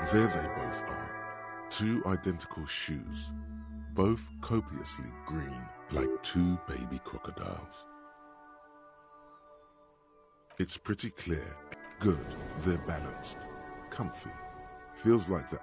There they both are, two identical shoes, both copiously green like two baby crocodiles. It's pretty clear. Good, they're balanced, comfy. Feels like they're...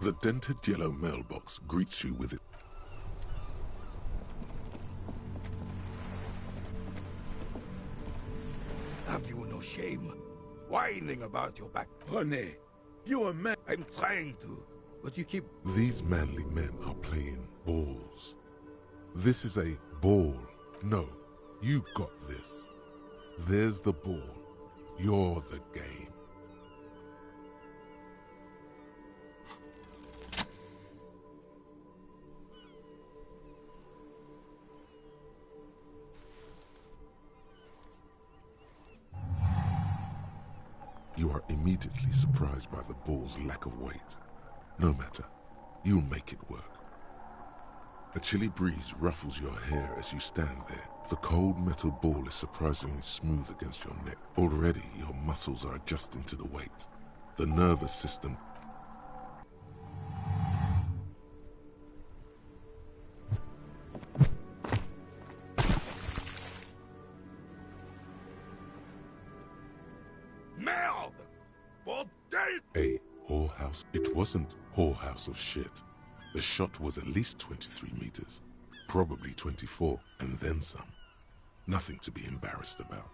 The dented yellow mailbox greets you with it. Have you no shame? Whining about your back. René, you a man. I'm trying to, but you keep... These manly men are playing balls. This is a ball. No, you got this. There's the ball. You're the game. You are immediately surprised by the ball's lack of weight. No matter, you'll make it work. A chilly breeze ruffles your hair as you stand there. The cold metal ball is surprisingly smooth against your neck. Already, your muscles are adjusting to the weight. The nervous system... A whorehouse. It wasn't whorehouse of shit. The shot was at least 23 meters, probably 24, and then some. Nothing to be embarrassed about.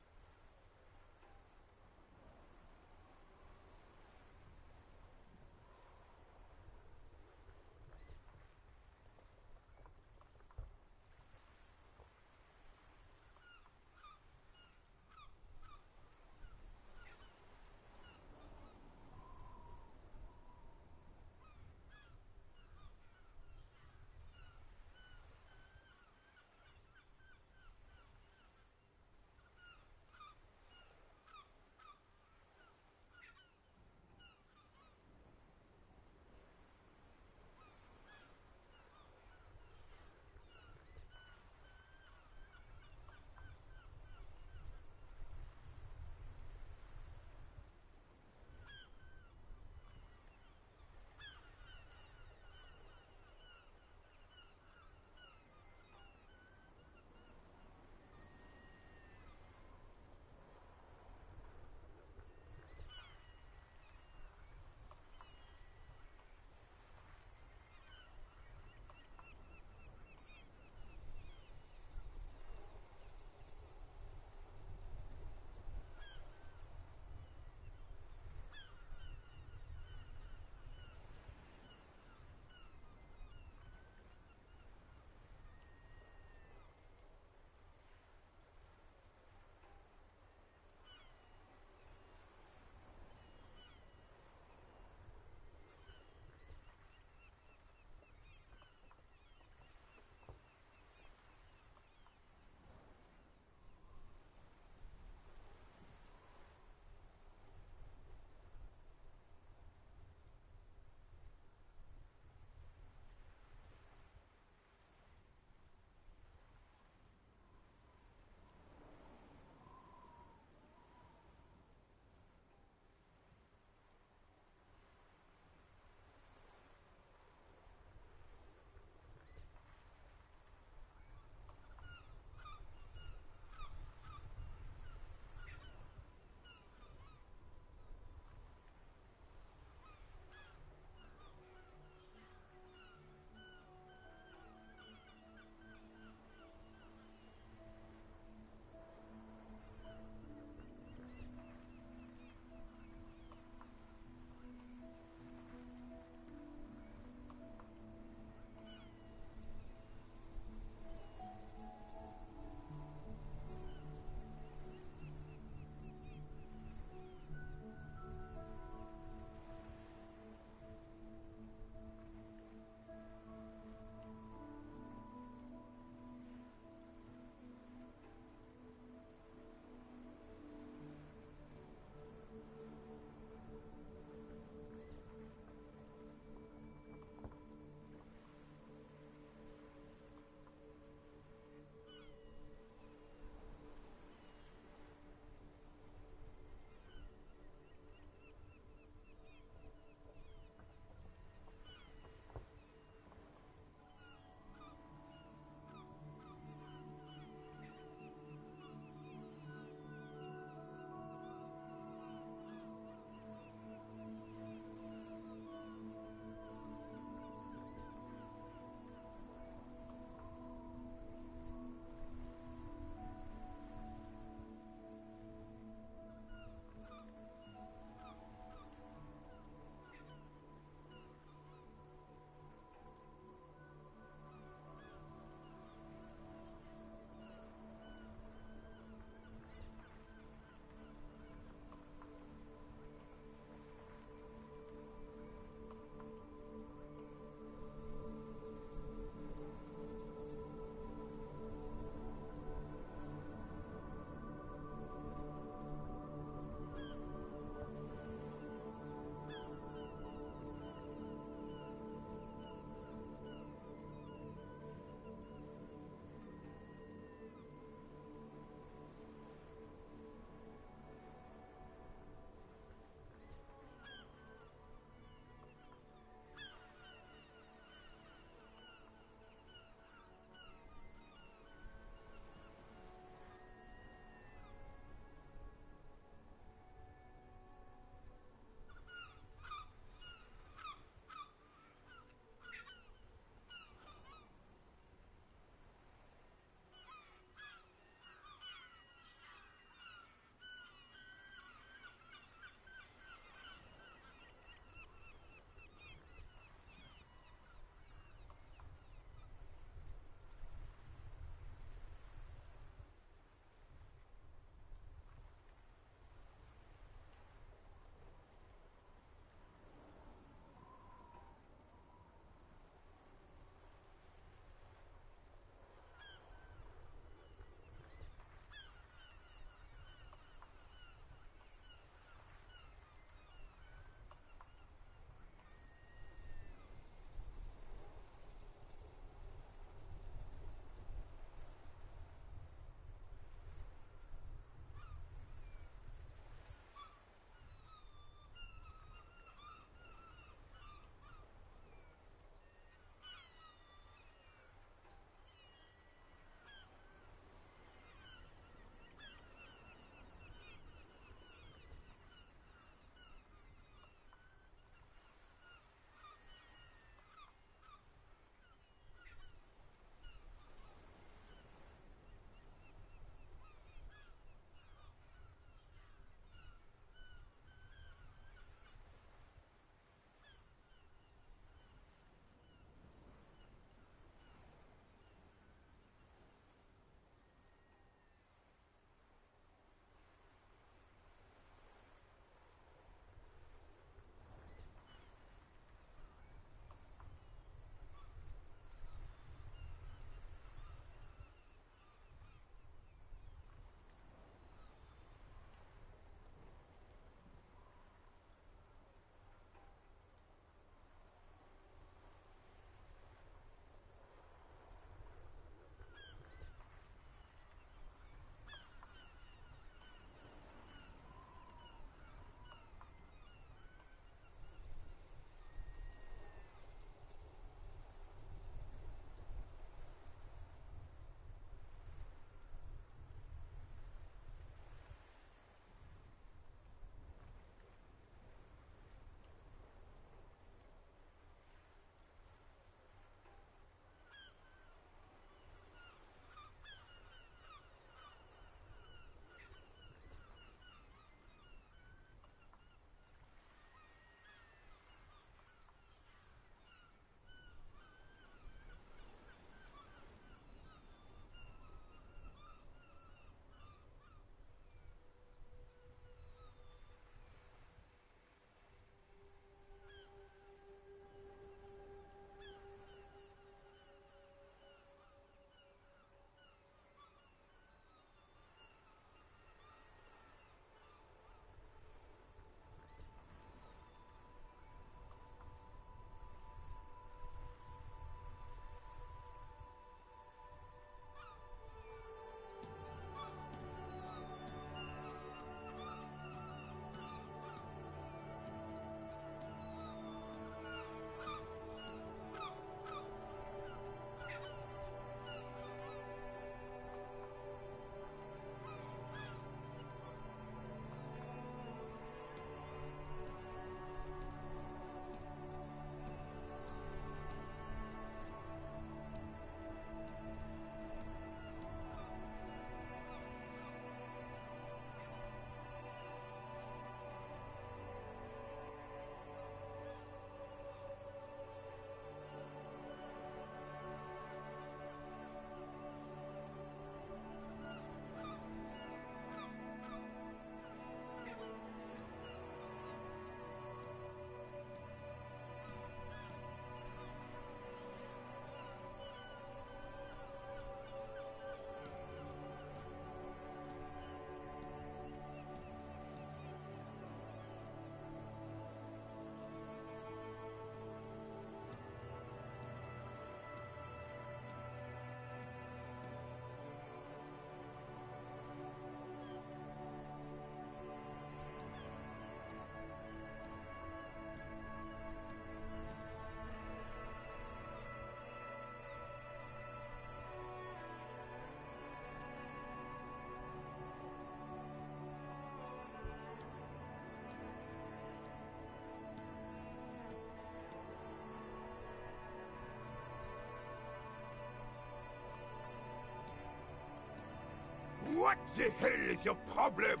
What the hell is your problem?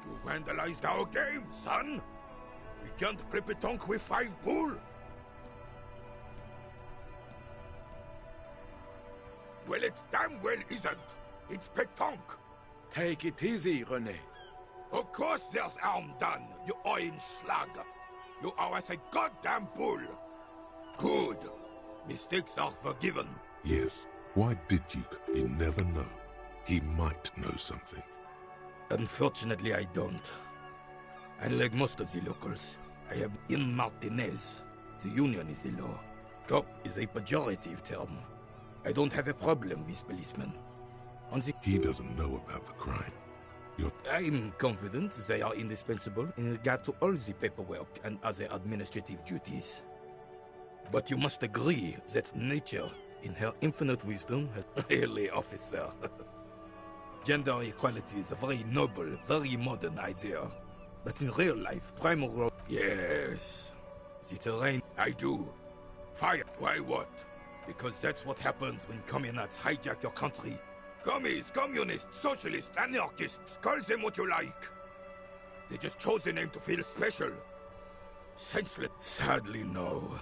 You vandalized our game, son. We can't play pétanque with 5 bull. Well, it damn well isn't. It's pétanque. Take it easy, René. Of course there's harm done, you orange slug. You are as a goddamn bull. Good. Mistakes are forgiven. Yes. Why did you? You never know. He might know something. Unfortunately, I don't. Unlike most of the locals, I am in Martinez. The union is the law. Cop is a pejorative term. I don't have a problem with policemen. He doesn't know about the crime. I'm confident they are indispensable in regard to all the paperwork and other administrative duties. But you must agree that nature, in her infinite wisdom, has really, officer. Gender equality is a very noble, very modern idea. But in real life, primal... Yes. The terrain, I do. Fire. Why what? Because that's what happens when communists hijack your country. Commies, communists, socialists, anarchists, call them what you like. They just chose the name to feel special. Senseless. Sadly, no.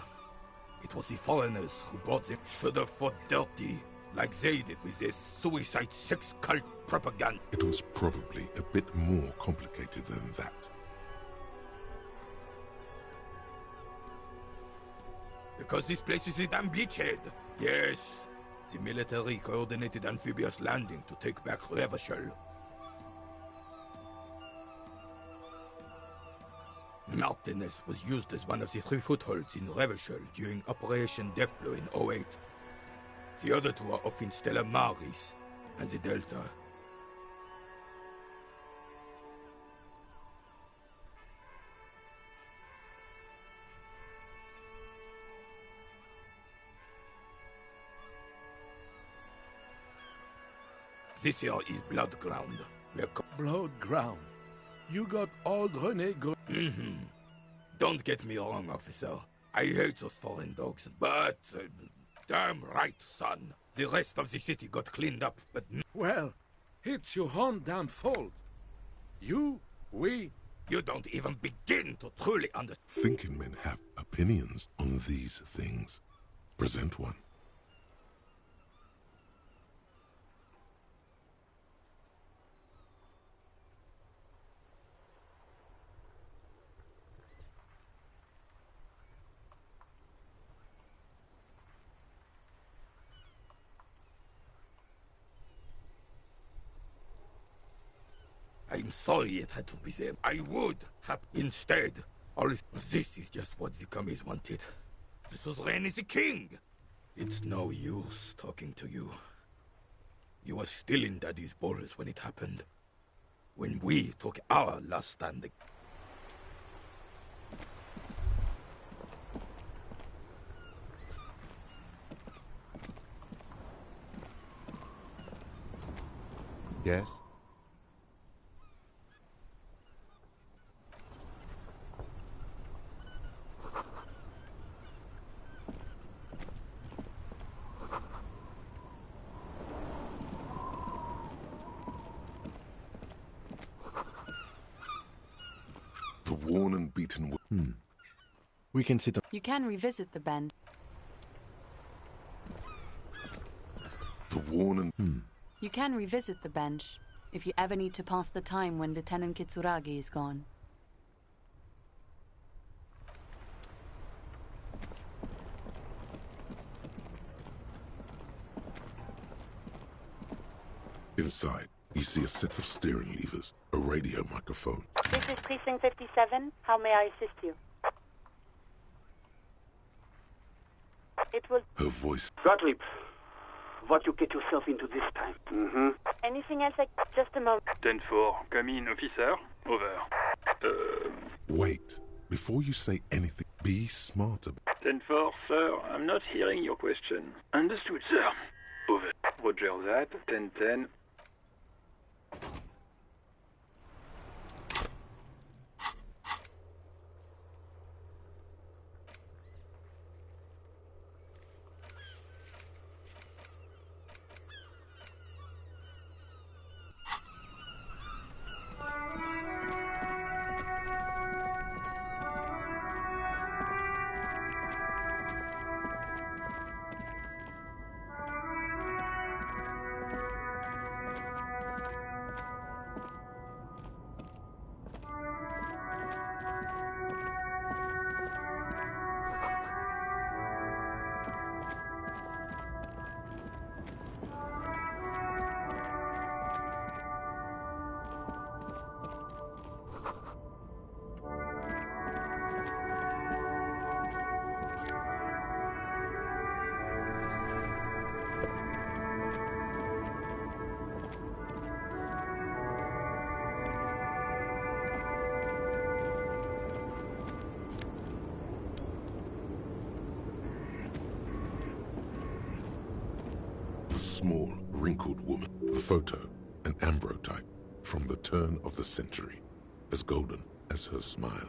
It was the foreigners who brought them should have fought dirty, like they did with their suicide sex cult propaganda. It was probably a bit more complicated than that. Because this place is a damn beachhead. Yes. The military coordinated amphibious landing to take back Revachol. Martinez was used as one of the 3 footholds in Revachol during Operation Deathblow in 08. The other 2 are off in Stella Maris and the Delta. This here is Blood Ground. Blood ground. You got old René go... Don't get me wrong, officer. I hate those foreign dogs, but... damn right, son. The rest of the city got cleaned up, but... Well, it's your own damn fault. You don't even begin to truly understand. Thinking men have opinions on these things. Present one. I'm sorry it had to be them. I would have instead. This is just what the commies wanted. The suzerain is the king. It's no use talking to you. You were still in Daddy's balls when it happened. When we took our last stand. Yes? The worn and beaten... We can sit on... You can revisit the bench. The worn and... You can revisit the bench if you ever need to pass the time when Lieutenant Kitsuragi is gone. Inside, you see a set of steering levers, a radio microphone. This is Precinct 57. How may I assist you? It will... Her voice... Gottlieb, what you get yourself into this time? Anything else? Just a moment. 10-4, come in, officer. Over. Wait. Before you say anything, be smarter. 10-4, sir, I'm not hearing your question. Understood, sir. Over. Roger that. 10-10. small, wrinkled woman. The photo, an ambrotype from the turn of the century, as golden as her smile.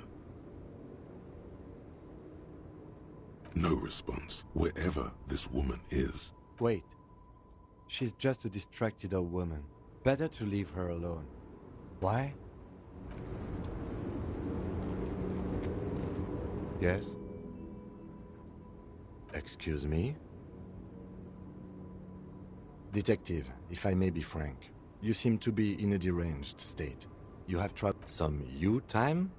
No response, wherever this woman is. Wait. She's just a distracted old woman. Better to leave her alone. Why? Yes? Excuse me? Detective, if I may be frank, you seem to be in a deranged state. You have tried some you time?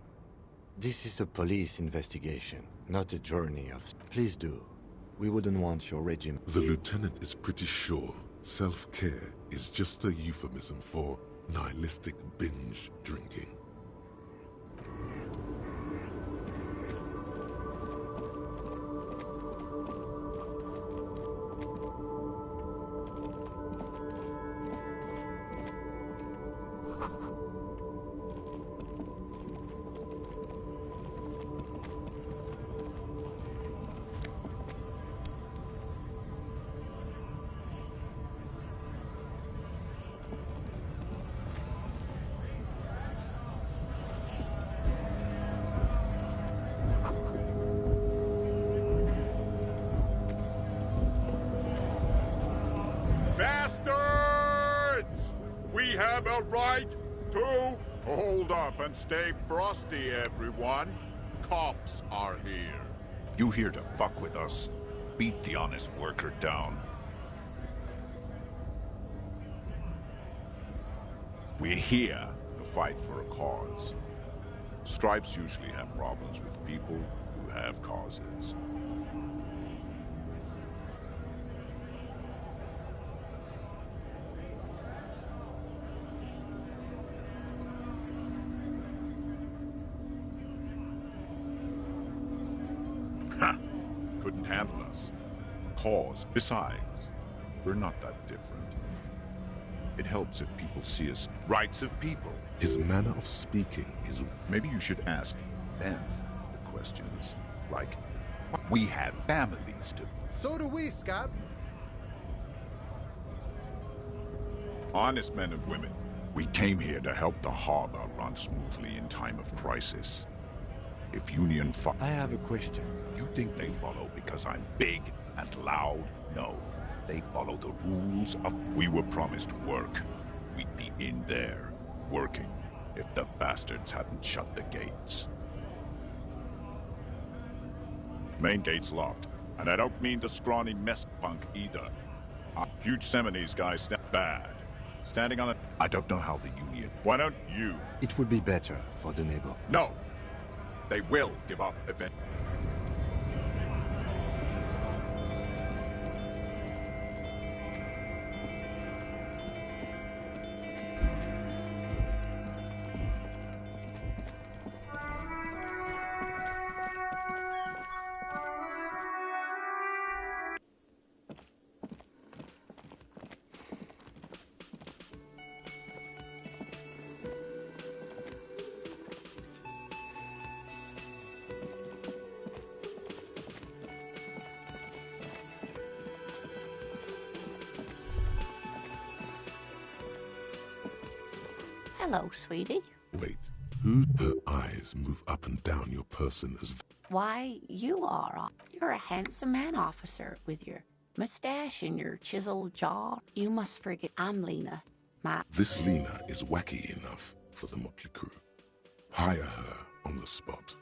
This is a police investigation, not a journey of... Please do. We wouldn't want your regime... The lieutenant is pretty sure self-care is just a euphemism for nihilistic binge drinking. Bastards! We have a right to... Hold up and stay frosty, everyone. Cops are here. You here to fuck with us? Beat the honest worker down. We're here to fight for a cause. Stripes usually have problems with people who have causes. Ha! Couldn't handle us. Cause. Besides, we're not that different. It helps if people see us. Rights of people. His manner of speaking is... Maybe you should ask them the questions. Like, we have families to... So do we, Scott. Honest men and women. We came here to help the harbor run smoothly in time of crisis. If Union... I have a question. You think they follow because I'm big and loud? No. They follow the rules of... We were promised work. We'd be in there, working, if the bastards hadn't shut the gates. Main gate's locked, and I don't mean the scrawny mess punk either. Huge Seminese guy bad. Standing on it. I don't know how the Union... Why don't you? It would be better for the neighbor. No! They will give up event... Hello, sweetie. Wait, who? Her eyes move up and down your person as... Why, you are. You're a handsome man, officer, with your mustache and your chiseled jaw. You must forget I'm Lena. This Lena is wacky enough for the motley crew. Hire her on the spot.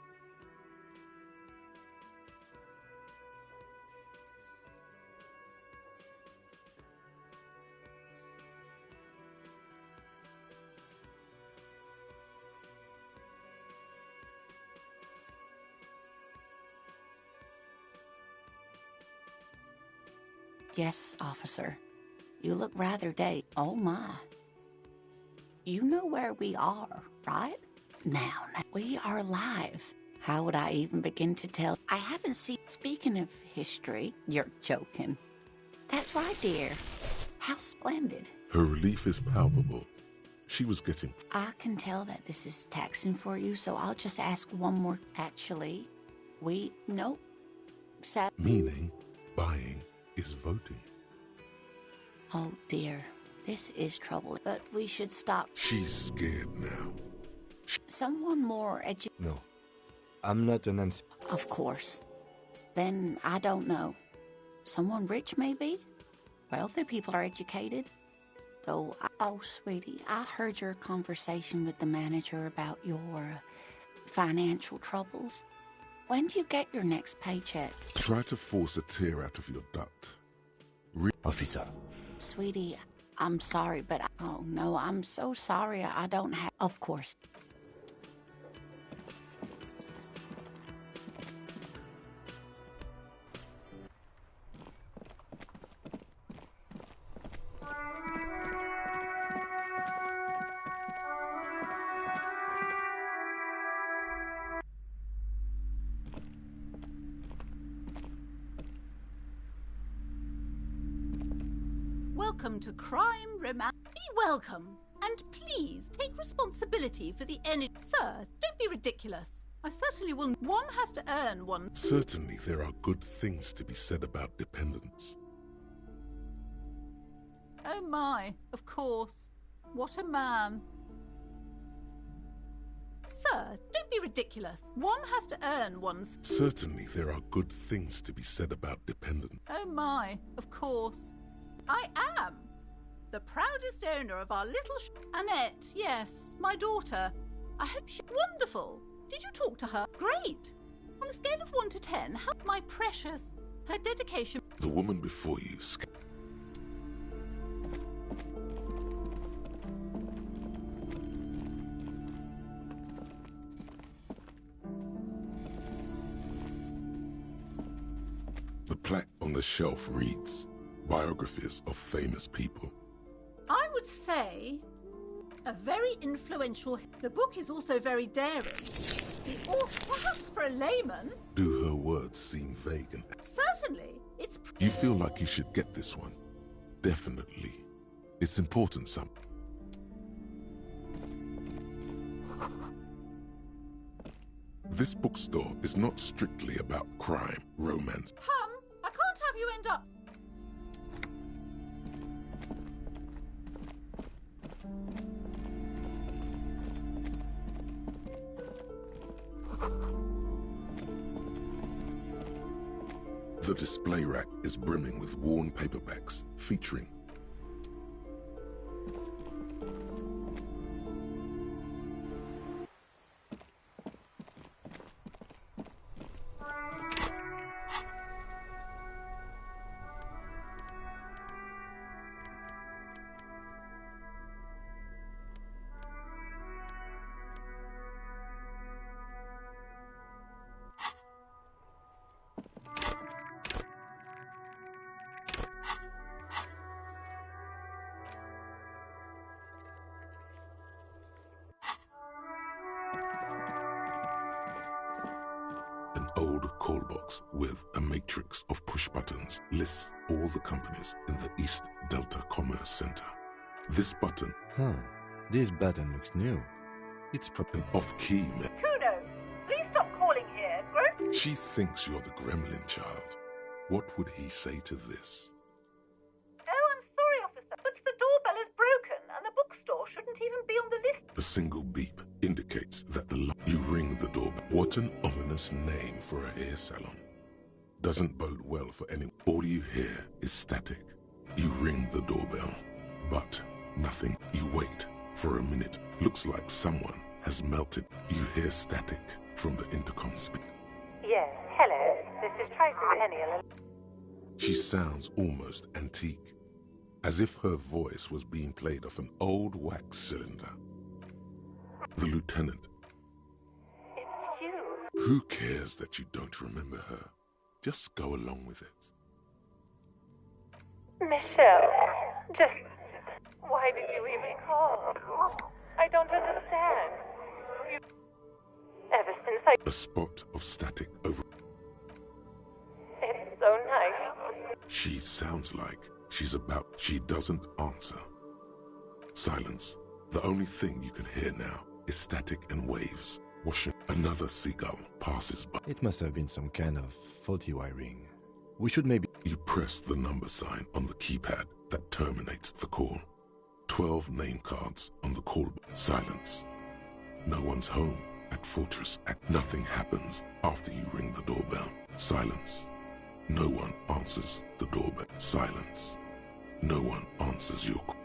Yes, officer. You look rather Oh, my. You know where we are, right? Now, we are live. How would I even begin to tell? I haven't seen... Speaking of history, you're joking. That's right, dear. How splendid. Her relief is palpable. She was getting... I can tell that this is taxing for you, so I'll just ask one more. Actually, nope. Meaning, buying is voting. Oh dear, this is trouble. But we should stop. She's scared now. Someone more No, I'm not an answer. Of course. Then I don't know. Someone rich, maybe? Wealthy people are educated. Though, oh, sweetie, I heard your conversation with the manager about your financial troubles. When do you get your next paycheck? Try to force a tear out of your duct. Officer. Sweetie, I'm sorry, but oh no, I'm so sorry I don't have... Of course. Welcome to Crime Remand. Be welcome, and please take responsibility for the energy. Sir, don't be ridiculous. I certainly will. One has to earn one. Certainly there are good things to be said about dependence. Oh my, of course. What a man. Sir, don't be ridiculous. One has to earn one's... Certainly there are good things to be said about dependence. Oh my, of course. I am the proudest owner of our little Annette, yes, my daughter. I hope she's wonderful. Did you talk to her? Great. On a scale of 1 to 10, how my precious, her dedication... The woman before you... The plaque on the shelf reads, Biographies of Famous People. I would say a very influential... The book is also very daring. The author, perhaps for a layman... Do her words seem vague and... Certainly, it's... You feel like you should get this one. Definitely. It's important, son. This bookstore is not strictly about crime, romance... I can't have you end up... The display rack is brimming with worn paperbacks featuring an old call box with a matrix of push buttons lists all the companies in the East Delta Commerce Center. This button... This button looks new. It's an off-key... Kudos! Please stop calling here. She thinks you're the gremlin child. What would he say to this? Oh, I'm sorry, officer, but the doorbell is broken and the bookstore shouldn't even be on the list. A single beep indicates that you ring the doorbell. What an ominous name for a hair salon. Doesn't bode well for anyone. All you hear is static. You ring the doorbell, but nothing. You wait for a minute. Looks like someone has melted. You hear static from the intercom speaker. Yes, hello. This is Tracy Penniel. She sounds almost antique, as if her voice was being played off an old wax cylinder. The lieutenant. It's you. Who cares that you don't remember her? Just go along with it. Michelle, just... Why did you even call? I don't understand. Ever since I... A spot of static over... It's so nice. She sounds like she's about... She doesn't answer. Silence. The only thing you can hear now is static and waves. Washing. Another seagull passes by. It must have been some kind of faulty wiring. We should maybe... You press the number sign on the keypad. that terminates the call. 12 name cards on the call. Silence. No one's home at Fortress Act. Nothing happens after you ring the doorbell. Silence. No one answers the doorbell. Silence. No one answers your call.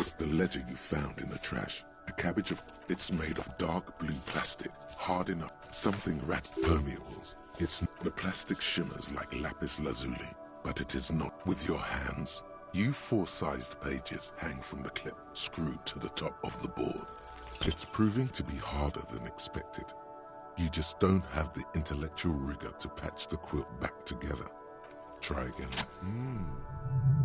It's the ledger you found in the trash. A cabbage of... It's made of dark blue plastic, hard enough. Something permeables. It's... The plastic shimmers like lapis lazuli, but it is not. With your hands, you 4-sized pages hang from the clip, screwed to the top of the board. It's proving to be harder than expected. You just don't have the intellectual rigor to patch the quilt back together. Try again.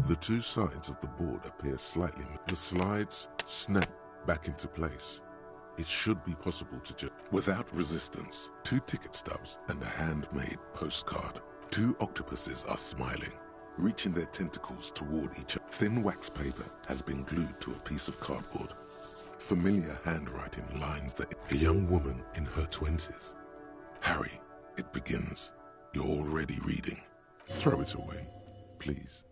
The two sides of the board appear slightly. The slides snap back into place. It should be possible to just... Without resistance, 2 ticket stubs and a handmade postcard. 2 octopuses are smiling, reaching their tentacles toward each other. Thin wax paper has been glued to a piece of cardboard. Familiar handwriting lines that... A young woman in her 20s. Harry, it begins. You're already reading. Throw it away, please.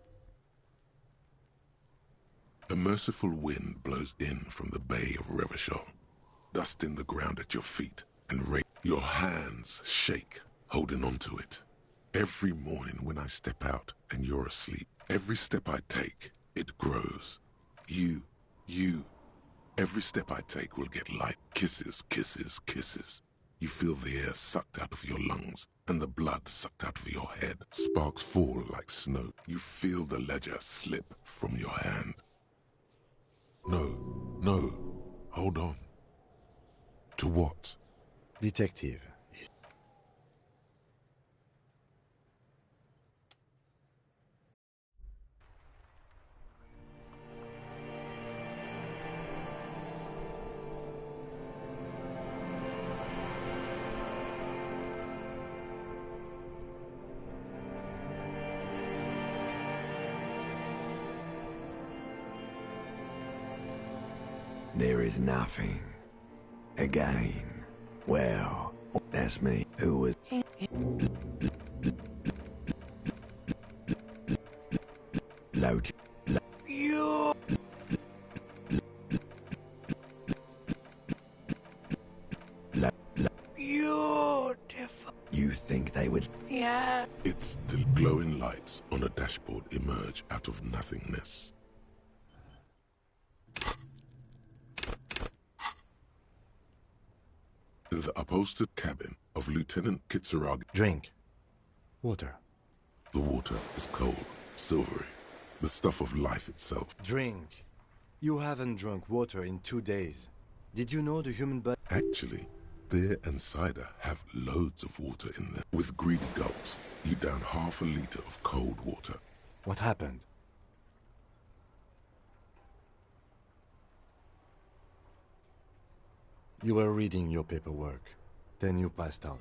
A merciful wind blows in from the Bay of Revachol, dusting the ground at your feet and your hands shake, holding on to it. Every morning when I step out and you're asleep, every step I take, it grows. You. Every step I take will get light. Kisses, kisses, kisses. You feel the air sucked out of your lungs and the blood sucked out of your head. Sparks fall like snow. You feel the ledger slip from your hand. No, hold on. To what? Detective. There is nothing. Again. Well, that's me. Who was... Load. You... Beautiful. You think they would... Yeah. It's the glowing lights on a dashboard emerge out of nothingness. In the upholstered cabin of Lieutenant Kitsuragi. Drink. Water. The water is cold, silvery, the stuff of life itself. Drink. You haven't drunk water in 2 days. Did you know the human body... Actually, beer and cider have loads of water in them. With greedy gulps, you down half a liter of cold water. What happened? You were reading your paperwork. Then you passed out.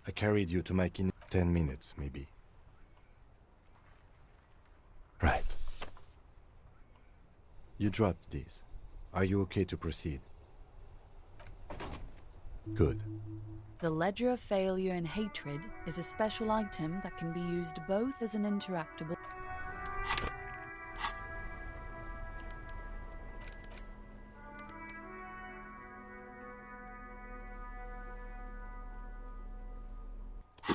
I carried you to my clinic. 10 minutes, maybe. Right. You dropped these. Are you okay to proceed? Good. The Ledger of Failure and Hatred is a special item that can be used both as an interactable...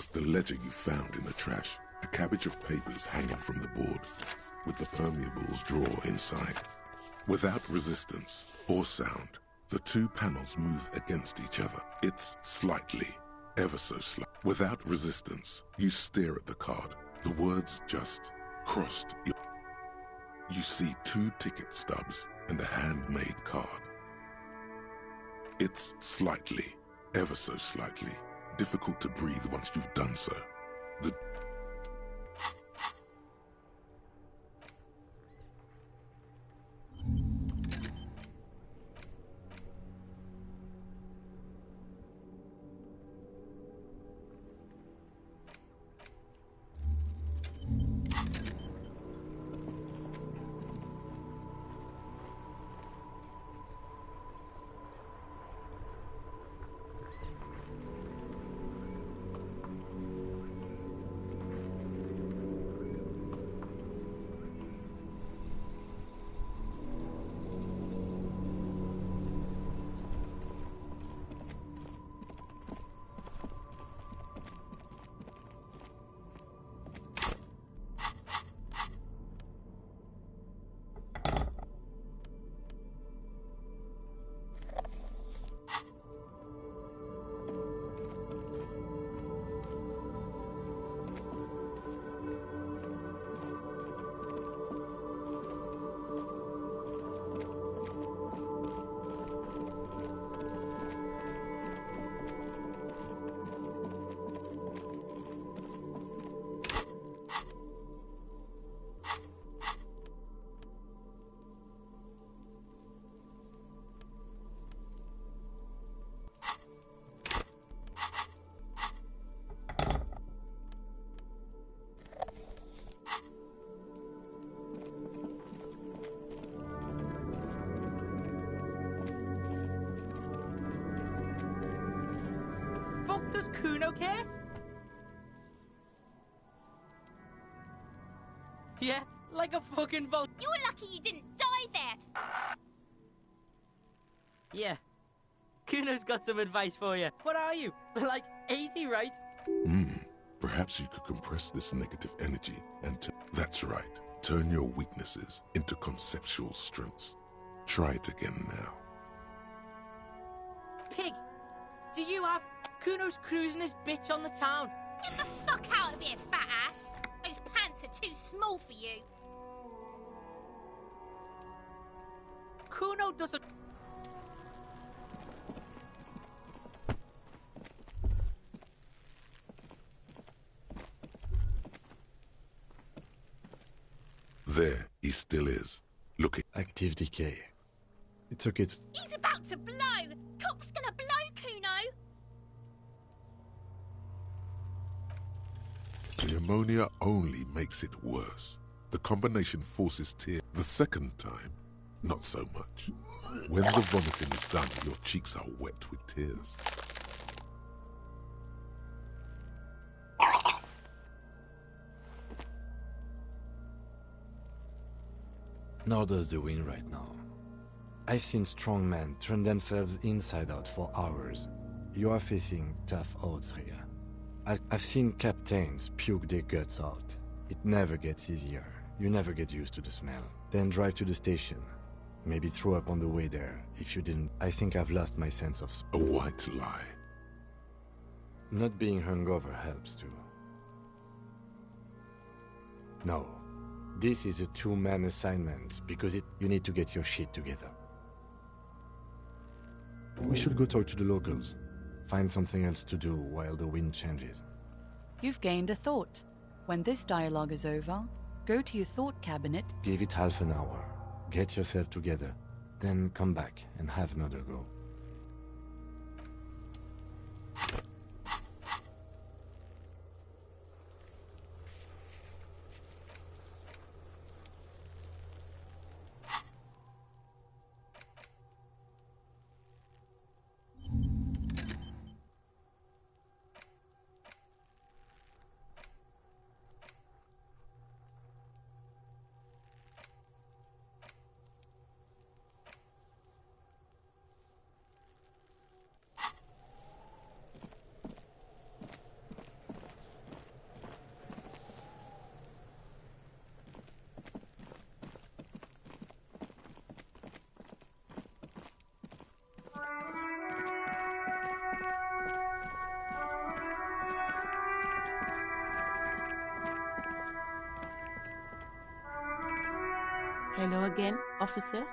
It's the ledger you found in the trash. A cabbage of papers hanging from the board, with the permeables drawer inside. Without resistance or sound, the two panels move against each other. It's slightly, ever so slight. Without resistance, you stare at the card. The words just crossed. You see two ticket stubs and a handmade card. It's slightly, ever so slightly, difficult to breathe once you've done so. The Does Kuno care? Yeah, like a fucking bolt. You're lucky you didn't die there. Yeah. Kuno's got some advice for you. What are you? Like 80, right? Perhaps you could compress this negative energy and that's right. Turn your weaknesses into conceptual strengths. Try it again now. Pig, do you have... Kuno's cruising this bitch on the town. Get the fuck out of here, fat ass. Those pants are too small for you. Kuno doesn't... There, he still is. Looking. Active decay. It's okay to... He's about to blow. Cock's gonna blow, Kuno. The ammonia only makes it worse. The combination forces tears. The second time, not so much. When the vomiting is done, your cheeks are wet with tears. Nor does the wind right now. I've seen strong men turn themselves inside out for hours. You are facing tough odds here. I've seen captains puke their guts out. It never gets easier. You never get used to the smell. Then drive to the station. Maybe throw up on the way there. If you didn't, I think I've lost my sense of... A white lie. Not being hungover helps too. No. This is a two-man assignment because you need to get your shit together. We should go talk to the locals. Find something else to do while the wind changes. You've gained a thought. When this dialogue is over, go to your thought cabinet. Give it half an hour. Get yourself together. Then come back and have another go. Hello again, officer.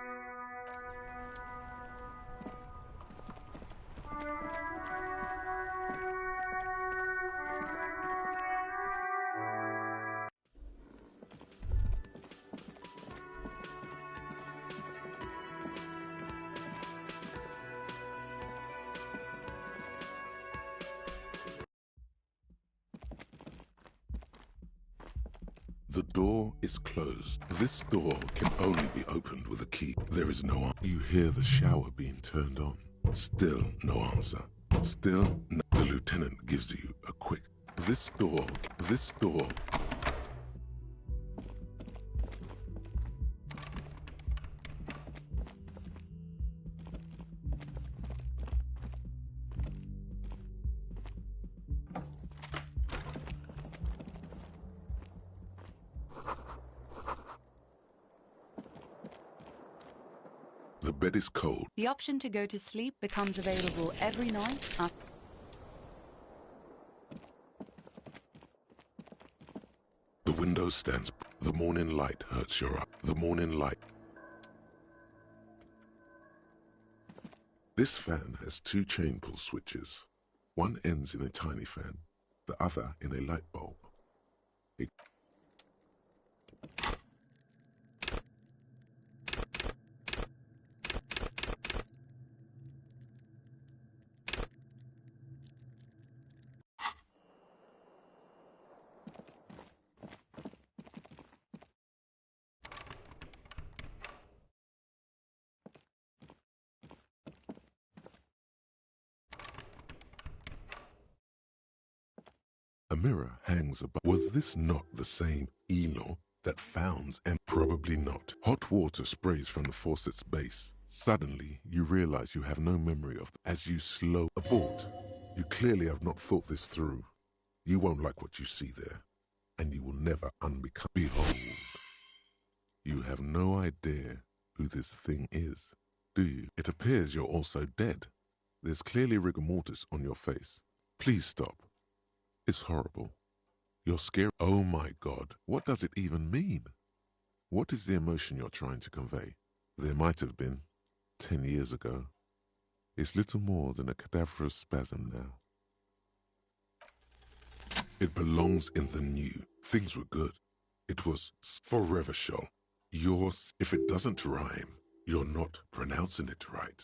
The door is closed. This door can only be opened with a key. There is no answer. You hear the shower being turned on. Still no answer. Still no. The lieutenant gives you a quick. This door. The bed is cold. The option to go to sleep becomes available every night after. The window stands. The morning light hurts your eye. The morning light. This fan has two chain pull switches. One ends in a tiny fan, the other in a light bulb. A mirror hangs above. Was this not the same Eno that founds? And probably not. Hot water sprays from the faucet's base. Suddenly, you realize you have no memory of as you slow abort. You clearly have not thought this through. You won't like what you see there, and you will never unbecome. Behold, you have no idea who this thing is, do you? It appears you're also dead. There's clearly rigor mortis on your face. Please stop. It's horrible. You're scared. Oh my God, what does it even mean? What is the emotion you're trying to convey? There might have been 10 years ago. It's little more than a cadaverous spasm now. It belongs in the new. Things were good. It was forever show. Yours, if it doesn't rhyme, you're not pronouncing it right.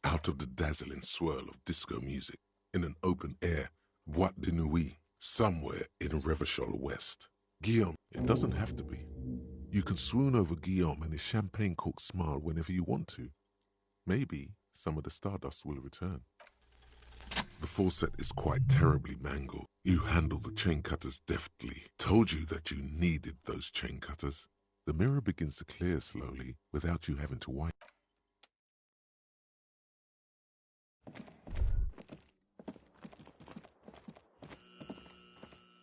Out of the dazzling swirl of disco music, in an open air boîte de nuit, somewhere in Revachol West. Guillaume, it doesn't have to be. You can swoon over Guillaume and his champagne-corked smile whenever you want to. Maybe some of the stardust will return. The faucet is quite terribly mangled. You handle the chain cutters deftly. Told you that you needed those chain cutters. The mirror begins to clear slowly without you having to wipe.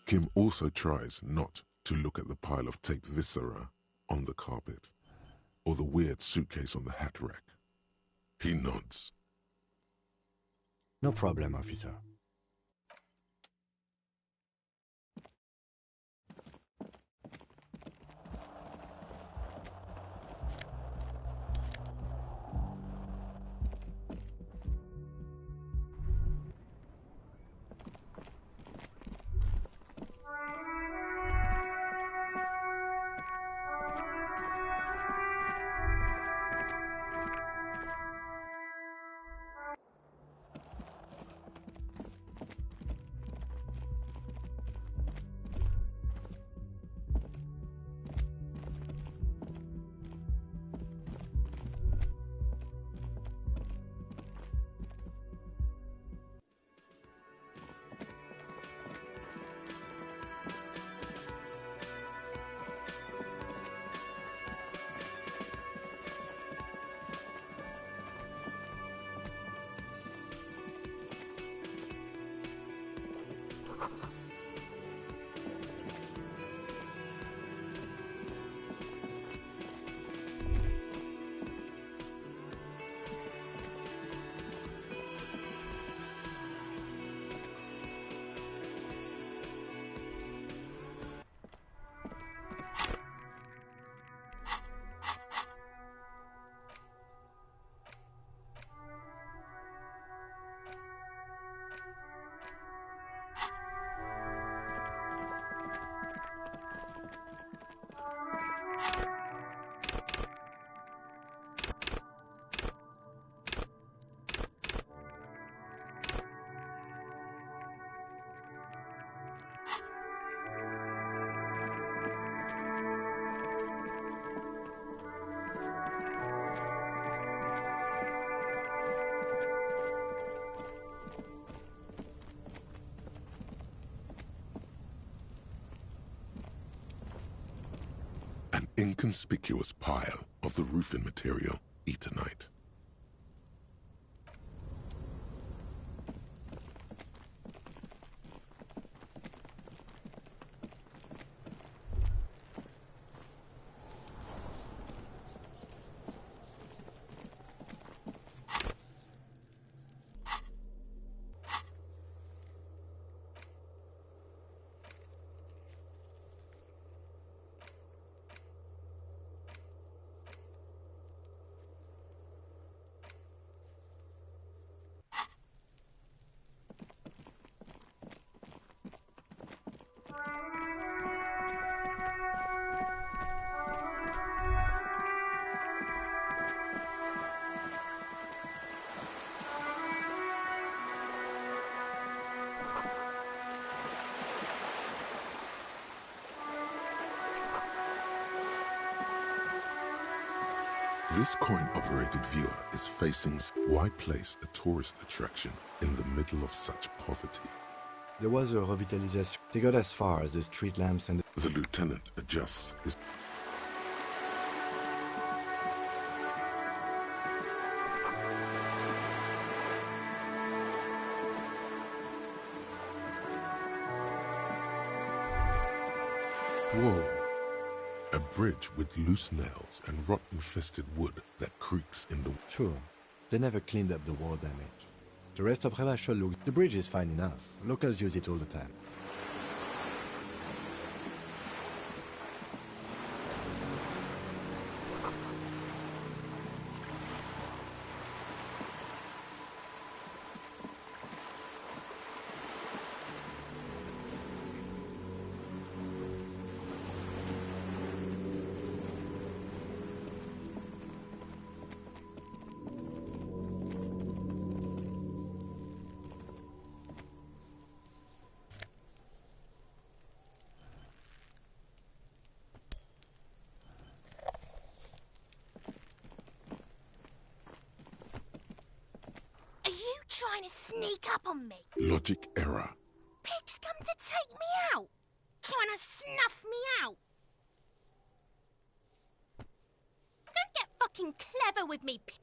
Kim also tries not to look at the pile of taped viscera on the carpet or the weird suitcase on the hat rack. He nods. No problem, officer. inconspicuous pile of the roofing material, eternite. This coin-operated viewer is facing... Why place a tourist attraction in the middle of such poverty? There was a revitalization. They got as far as the street lamps and... The lieutenant adjusts his... Whoa. A bridge with loose nails and rot-infested wood that creaks in the... Sure. They never cleaned up the war damage. The rest of Revachol looks... The bridge is fine enough. Locals use it all the time. Trying to sneak up on me. Logic error. Pigs come to take me out. Trying to snuff me out. Don't get fucking clever with me, pig.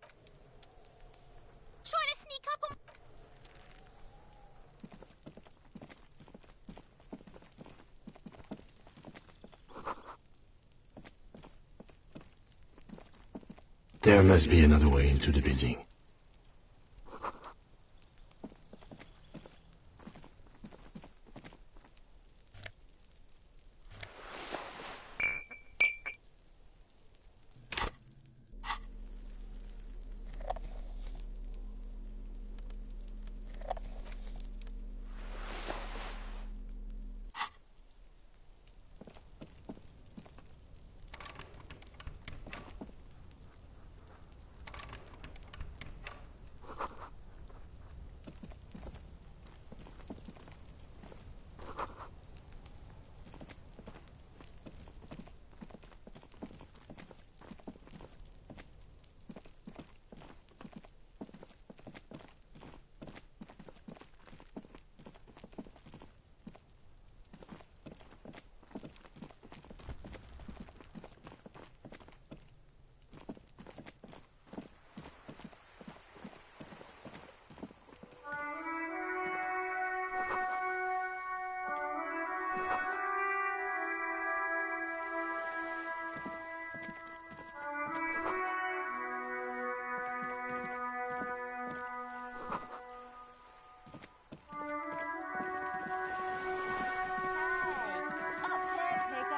Trying to sneak up on... There must be another way into the building.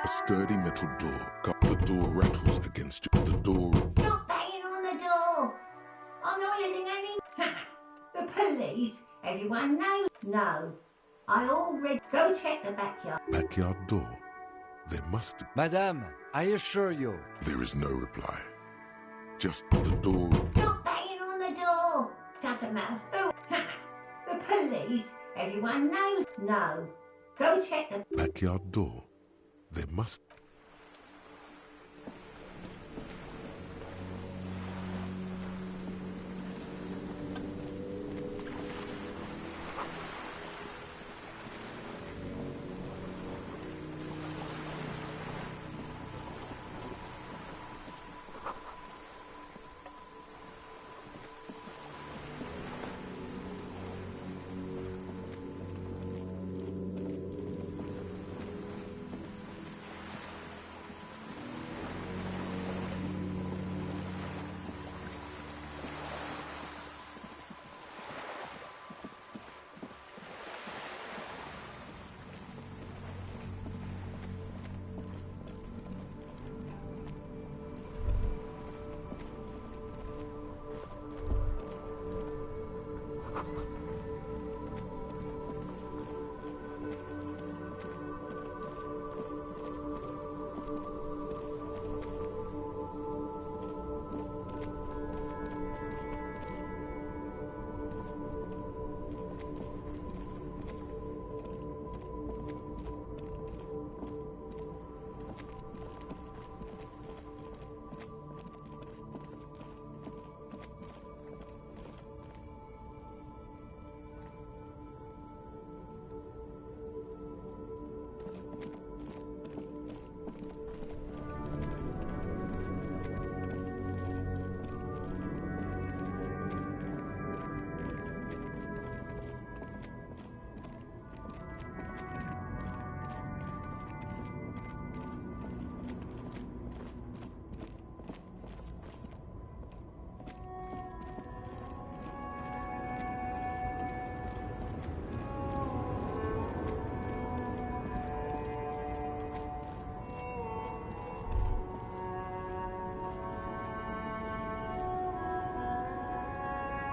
A sturdy metal door. The door rattles against you. The door... Stop banging on the door! I'm not letting any... The police? Everyone knows? No. I already... Go check the backyard. Backyard door. There must... Madame, I assure you... There is no reply. Just the door... Stop banging on the door! Doesn't matter who... The police? Everyone knows? No. Go check the... Backyard door. There must...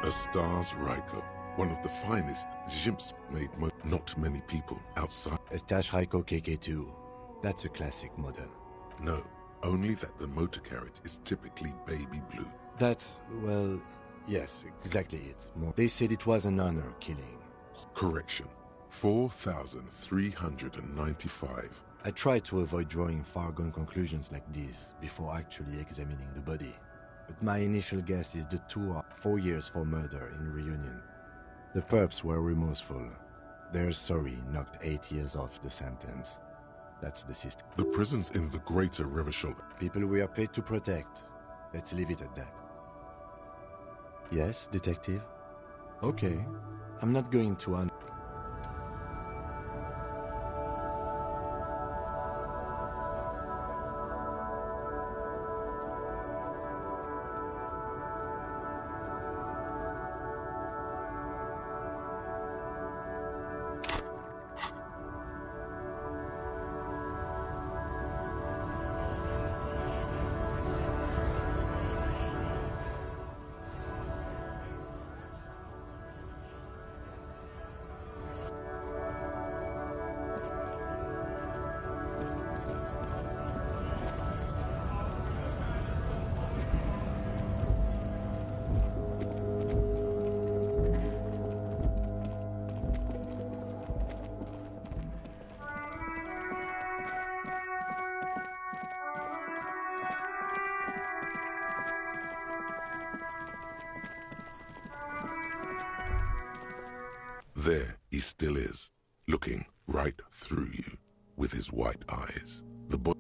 A star's Raiko, one of the finest Jimps made. Not many people outside. Estash Raiko KK2. That's a classic model. No, only that the motor carriage is typically baby blue. That's, well, yes, exactly it. More. They said it was an honor killing. Correction. 4,395. I try to avoid drawing far-gone conclusions like these before actually examining the body. But my initial guess is the 2 or 4 years for murder in Reunion. The perps were remorseful. Their sorry knocked 8 years off the sentence. That's the system. The prisons in the greater Revachol. People we are paid to protect. Let's leave it at that. Yes, detective? Okay. I'm not going to There he still is, looking right through you with his white eyes. The boy.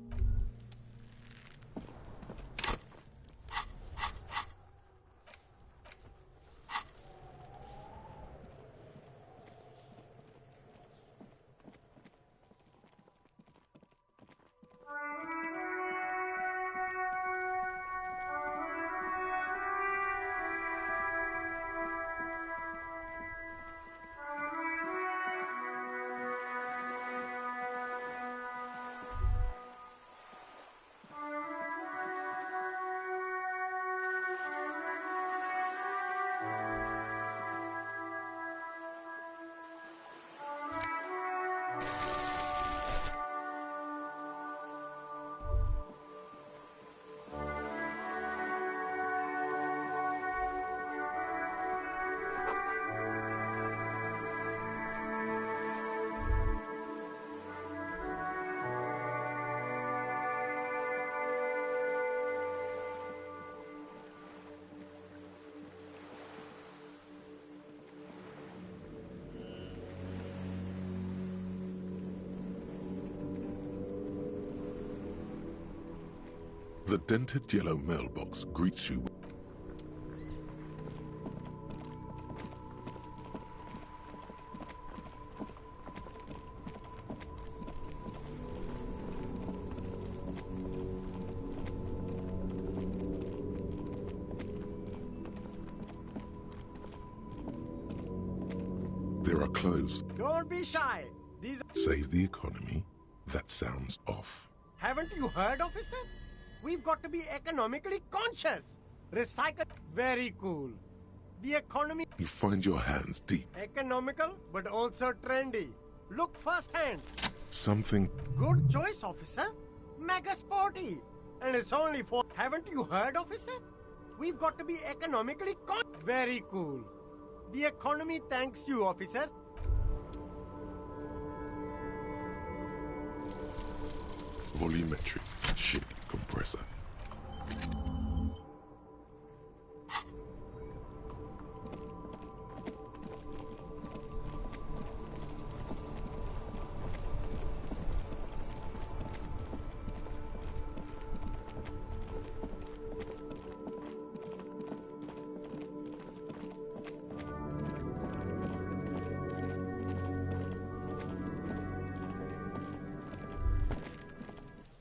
The dented yellow mailbox greets you. There are clothes. Don't be shy. These Save the economy. That sounds off. Haven't you heard, officer? We've got to be economically conscious. Recycle. Very cool. The economy. You find your hands deep. Economical, but also trendy. Look firsthand. Something. Good choice, officer. Mega sporty. And it's only for... Haven't you heard, officer? We've got to be economically Very cool. The economy thanks you, officer. Volumetric ship compressor.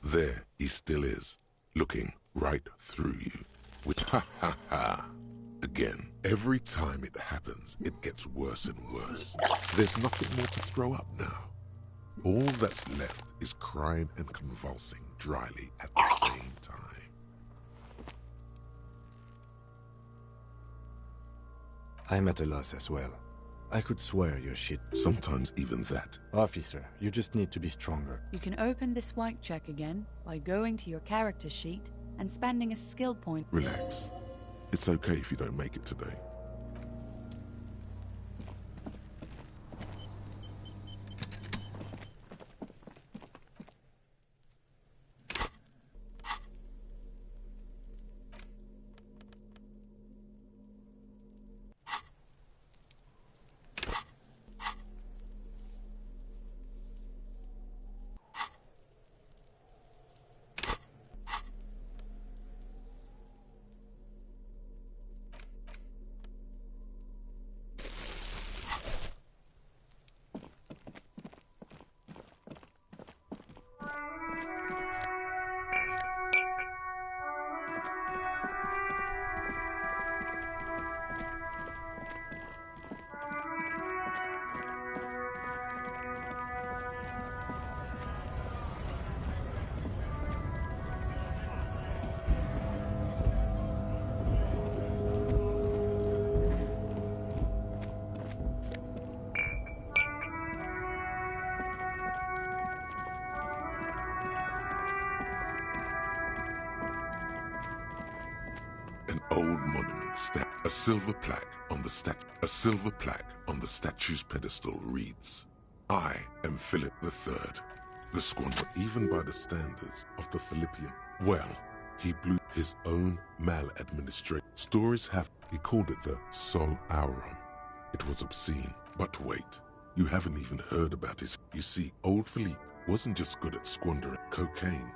There he still is, looking right through you. With ha ha ha. Again, every time it happens, it gets worse and worse. There's nothing more to throw up now. All that's left is crying and convulsing dryly at the same time. I'm at a loss as well. I could swear your shit. Sometimes even that. Officer, you just need to be stronger. You can open this white check again by going to your character sheet and spending a skill point. Relax. It's okay if you don't make it today. A silver plaque on the statue's pedestal reads, "I am Philip III, the squanderer." Even by the standards of the Philippian, well, he blew his own maladministration. Stories have he called it the Sol Auron. It was obscene, but wait, you haven't even heard about his. You see, old Philippe wasn't just good at squandering cocaine.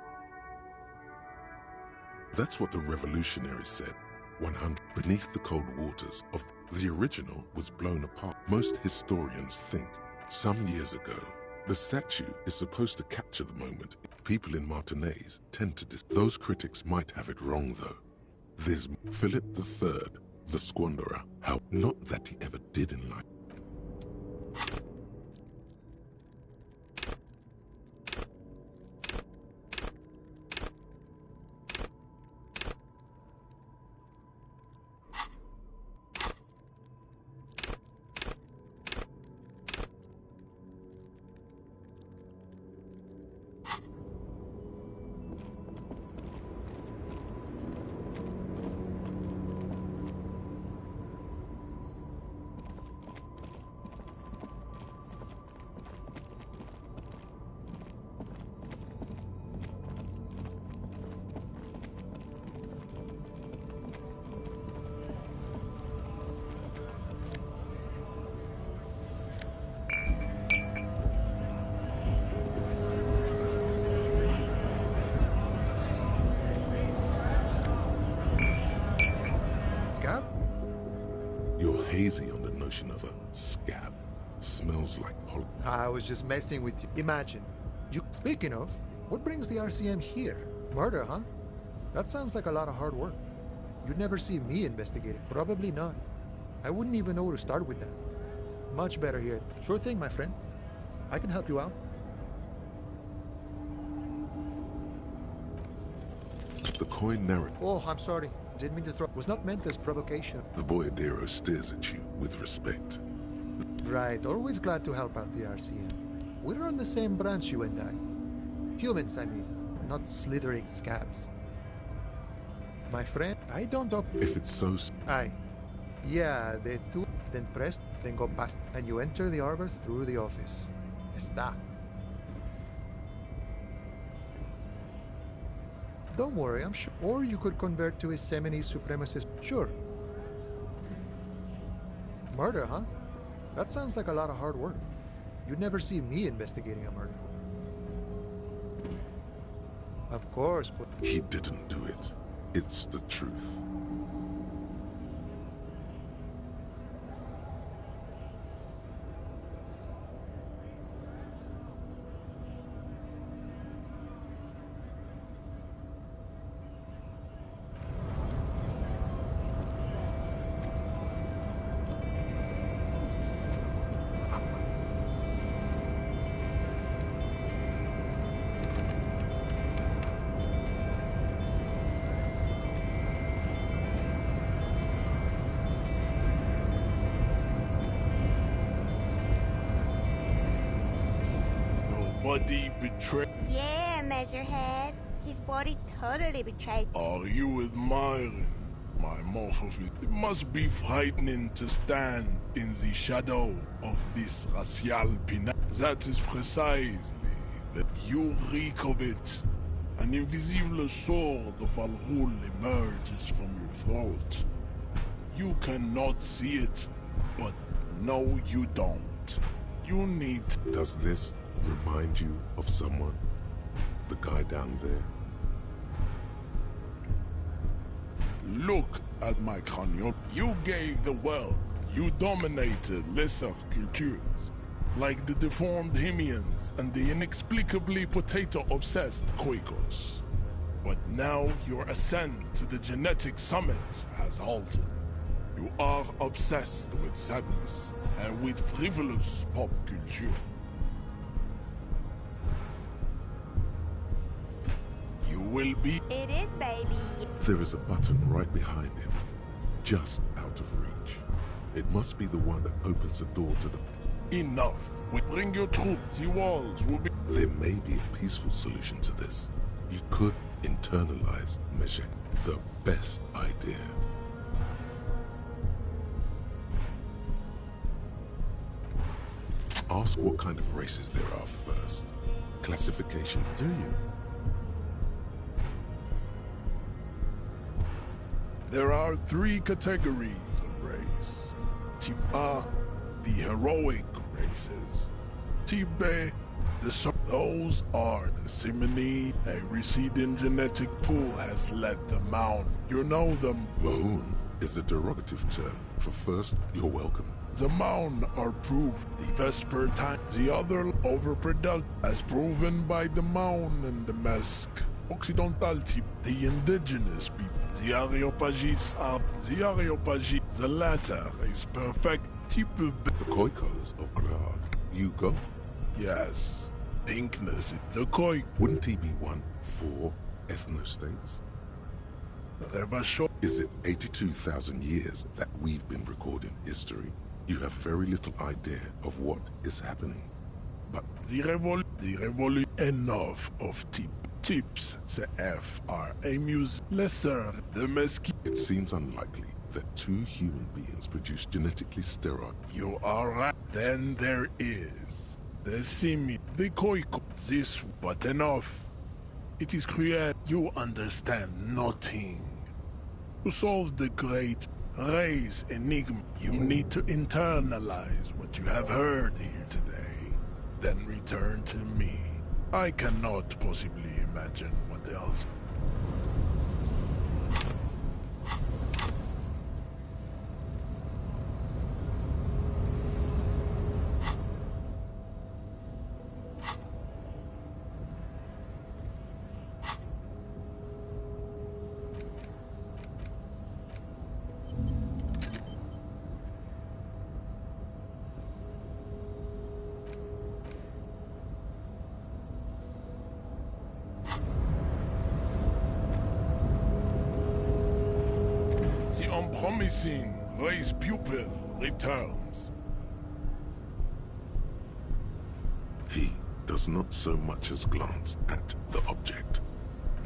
That's what the revolutionaries said. 100 beneath the cold waters of the original was blown apart. Most historians think some years ago the statue is supposed to capture the moment. People in Martinez tend to those critics might have it wrong though. There's Philip III, the squanderer. How not that he ever did in life. You're hazy on the notion of a scab. Smells like pollen. I was just messing with you. Imagine. Speaking of, what brings the RCM here? Murder, huh? That sounds like a lot of hard work. You'd never see me investigating. Probably not. I wouldn't even know where to start with that. Much better here. Sure thing, my friend. I can help you out. The coin narrative. Oh, I'm sorry. Didn't mean to throw. Was not meant as provocation. The boyadero stares at you with respect. Right. Always glad to help out the RCM. We're on the same branch, you and I. Humans, I mean. Not slithering scabs. My friend, I don't op- If it's so... Aye. Yeah, they two, then press, then go past, and you enter the arbor through the office. Está. Don't worry, I'm sure. Or you could convert to a Seminese supremacist. Sure. Murder, huh? That sounds like a lot of hard work. You'd never see me investigating a murder. Of course, but... He didn't do it. It's the truth. body betrayed. Yeah, Measurehead. His body totally betrayed. Are you admiring my morphophys? It must be frightening to stand in the shadow of this racial pinnacle. That is precisely that you reek of it. An invisible sword of Al-Ghul emerges from your throat. You cannot see it, but no, you don't. You need... Does this remind you of someone? The guy down there? Look at my cranium. You gave the world. You dominated lesser cultures, like the deformed Himians and the inexplicably potato-obsessed Quakers. But now your ascent to the genetic summit has halted. You are obsessed with sadness and with frivolous pop culture. You will be... It is, baby. There is a button right behind him, just out of reach. It must be the one that opens the door to the... Enough. We bring your troops. The walls will be... There may be a peaceful solution to this. You could internalize Measure. The best idea. Ask what kind of races there are first. Classification. Do you? There are 3 categories of race. Type A, the heroic races. Type B, those are the simony. A receding genetic pool has led them out. You know them. Mahoon is a derogative term for first, you're welcome. The Maun are proved the Vespertine. The other overproduct, as proven by the Maun and the Mesk. Occidental type, the indigenous people. The Areopagites are the Areopagi. The latter is perfect. Type B. The Koikos of Glad. You go? Yes. Pinkness. The Koik. Wouldn't he be one for ethnostates? Is it 82,000 years that we've been recording history? You have very little idea of what is happening. But the revolution enough of tips, the F are a muse lesser, the mesquite. It seems unlikely that 2 human beings produce genetically sterile. You are right. Then there is the simi, the koiko, this, but enough. It is cruel. You understand nothing. To solve the great race enigma, you need to internalize what you have heard here today. Then return to me. I cannot possibly imagine what else. Promising race pupil returns. He does not so much as glance at the object.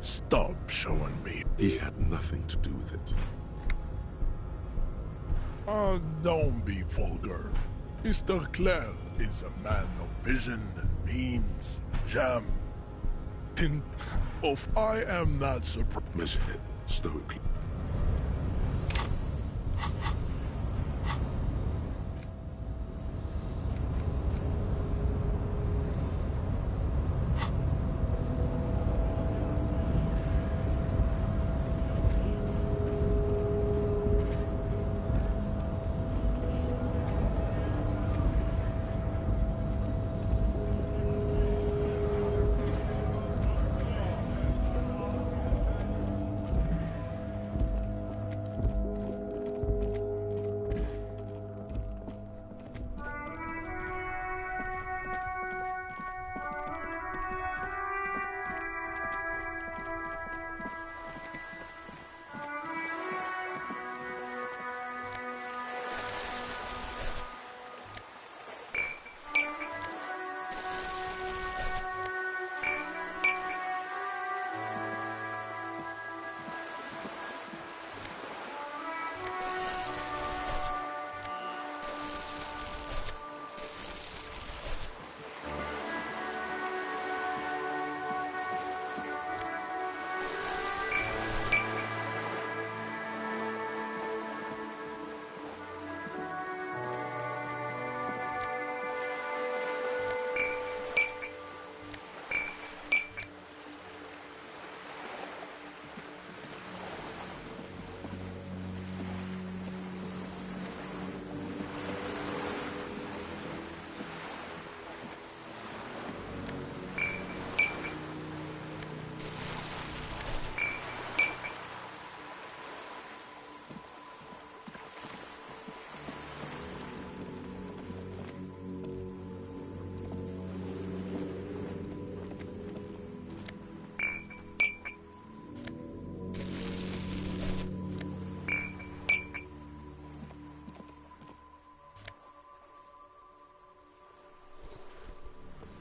Stop showing me. He had nothing to do with it. Oh, don't be vulgar. Mr. Clare is a man of vision and means. Jam. I am not surprised. Measure it stoically.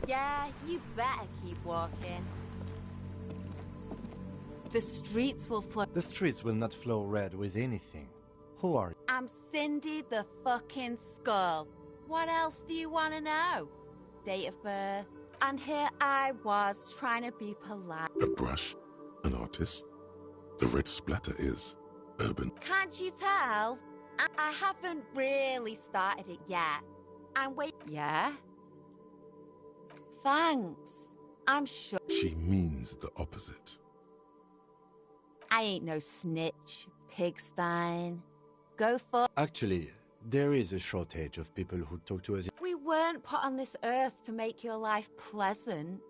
Yeah, you better keep walking. The streets will flow. The streets will not flow red with anything. Who are you? I'm Cindy the fucking Skull. What else do you want to know? Date of birth. And here I was trying to be polite. A brush? An artist? The red splatter is urban. Can't you tell? I haven't really started it yet. I'm wait. Yeah? Thanks. I'm sure. She means the opposite. I ain't no snitch, Pigstein. Go for. Actually, there is a shortage of people who talk to us. We weren't put on this earth to make your life pleasant,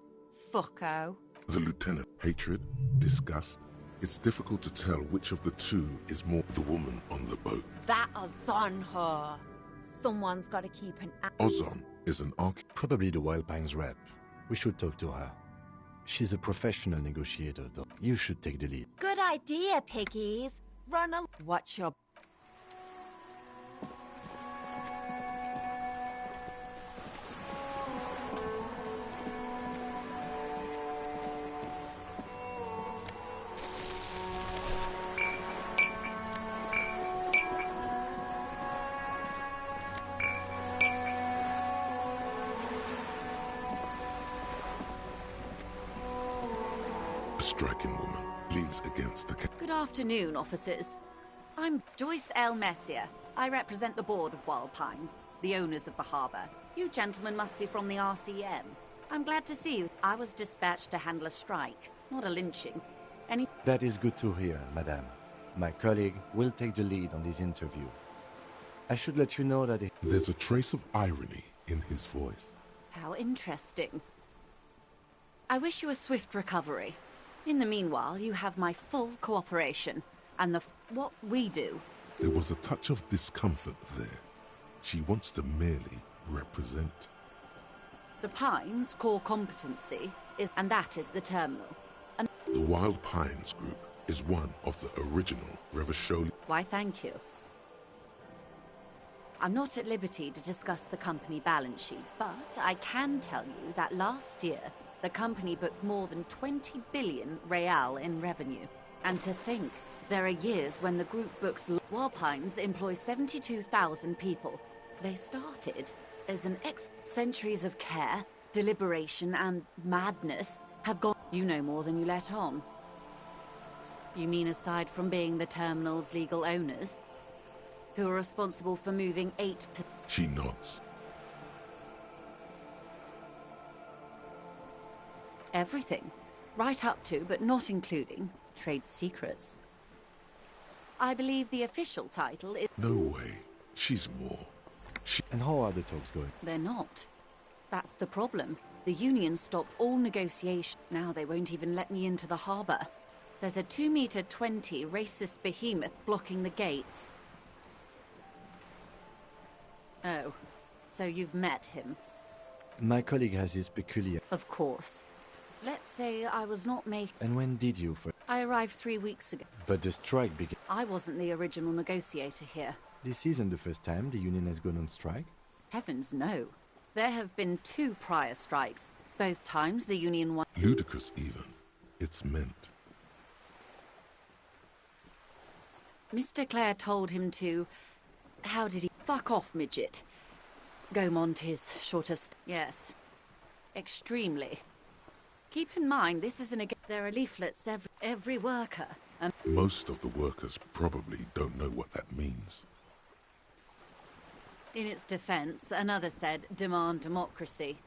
fucko. The lieutenant. Hatred, disgust. It's difficult to tell which of the two is more the woman on the boat. That Ozon her. Someone's got to keep an eye. Ozon is an Probably the Wild Pines rep. We should talk to her. She's a professional negotiator, though. You should take the lead. Good idea, piggies. Run a. Watch your. A striking woman leans against the Good afternoon, officers. I'm Joyce L. Messier. I represent the board of Wild Pines, the owners of the harbour. You gentlemen must be from the RCM. I'm glad to see you. I was dispatched to handle a strike, not a lynching. That is good to hear, madame. My colleague will take the lead on this interview. I should let you know that There's a trace of irony in his voice. How interesting. I wish you a swift recovery. In the meanwhile, you have my full cooperation, and what we do. There was a touch of discomfort there. She wants to merely represent. The Pines' core competency is, and that is the terminal. And the Wild Pines Group is one of the original Revacholi. Why, thank you. I'm not at liberty to discuss the company balance sheet, but I can tell you that last year, the company booked more than 20 billion real in revenue. And to think, there are years when the group books Wild Pines employs 72,000 people. They started as an centuries of care, deliberation, and madness have gone. You know more than you let on. You mean aside from being the terminal's legal owners, who are responsible for moving 8%? She nods. Everything. Right up to, but not including, trade secrets. I believe the official title is... No way. She's more. And how are the talks going? They're not. That's the problem. The union stopped all negotiation. Now they won't even let me into the harbour. There's a 2-meter-20 racist behemoth blocking the gates. Oh, so you've met him? My colleague has his peculiar... Of course. Let's say I was not making... And when did you first... I arrived 3 weeks ago. But the strike began... I wasn't the original negotiator here. This isn't the first time the union has gone on strike? Heavens, no. There have been 2 prior strikes. Both times the union won... Ludicrous, even. It's meant. Mr. Clare told him to... How did he... Fuck off, midget. Gaumont is short of... Yes. Extremely. Keep in mind, this isn't a... There are leaflets every worker. Most of the workers probably don't know what that means. In its defense, another said, demand democracy.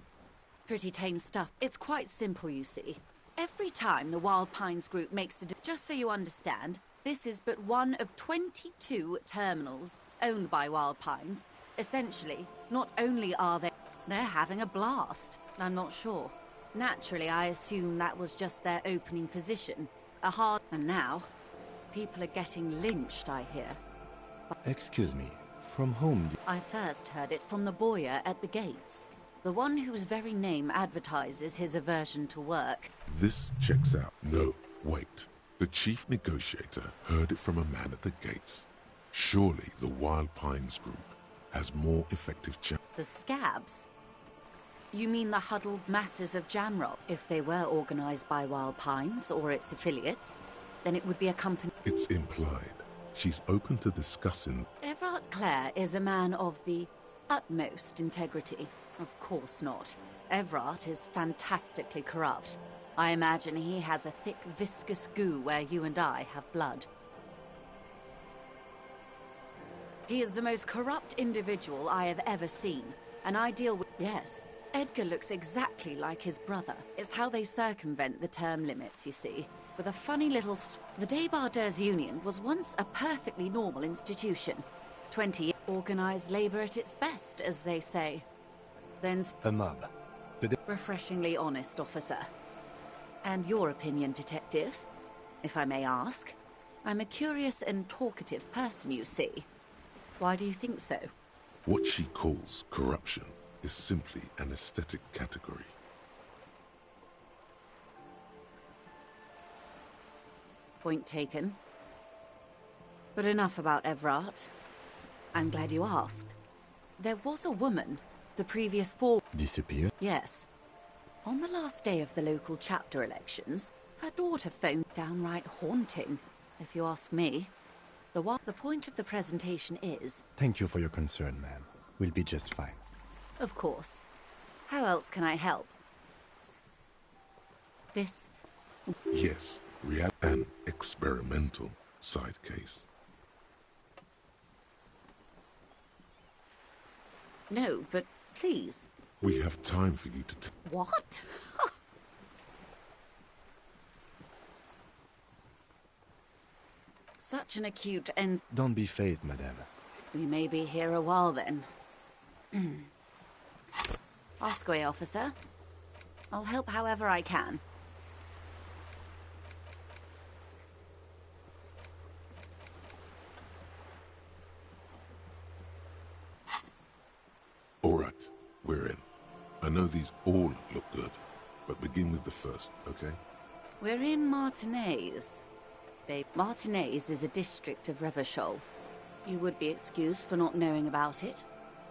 Pretty tame stuff. It's quite simple, you see. Every time the Wild Pines Group makes a... Just so you understand, this is but one of 22 terminals owned by Wild Pines. Essentially, not only are they're having a blast. I'm not sure. Naturally, I assume that was just their opening position. And now, people are getting lynched, I hear. Excuse me, from whom? I first heard it from the bowyer at the gates. The one whose very name advertises his aversion to work. This checks out. No, wait. The chief negotiator heard it from a man at the gates. Surely the Wild Pines Group has more effective The scabs? You mean the huddled masses of Jamrock? If they were organized by Wild Pines or its affiliates, then it would be a company. It's implied. She's open to discussing. Everard Clare is a man of the utmost integrity. Of course not. Everard is fantastically corrupt. I imagine he has a thick, viscous goo where you and I have blood. He is the most corrupt individual I have ever seen, and I deal with... Yes, Edgar looks exactly like his brother. It's how they circumvent the term limits, you see. With a funny little... The Debardeurs Union was once a perfectly normal institution. 20 years organized labor at its best, as they say. Then... A mob. Refreshingly honest, officer. And your opinion, detective, if I may ask? I'm a curious and talkative person, you see. Why do you think so? What she calls corruption is simply an aesthetic category. Point taken. But enough about Everard. I'm glad you asked. There was a woman, the previous 4... Disappeared? Yes. On the last day of the local chapter elections, her daughter phoned. Downright haunting, if you ask me. The point of the presentation is... Thank you for your concern, ma'am. We'll be just fine. Of course. How else can I help? This... Yes, an experimental side case. No, but please. We have time for you to... What? Such an acute end... Don't be phased, madame. We may be here a while then. Ask away, officer. I'll help however I can. All right, we're in. I know these all look good, but begin with the first, okay? We're in Martinez. Martinez is a district of Revachol. You would be excused for not knowing about it.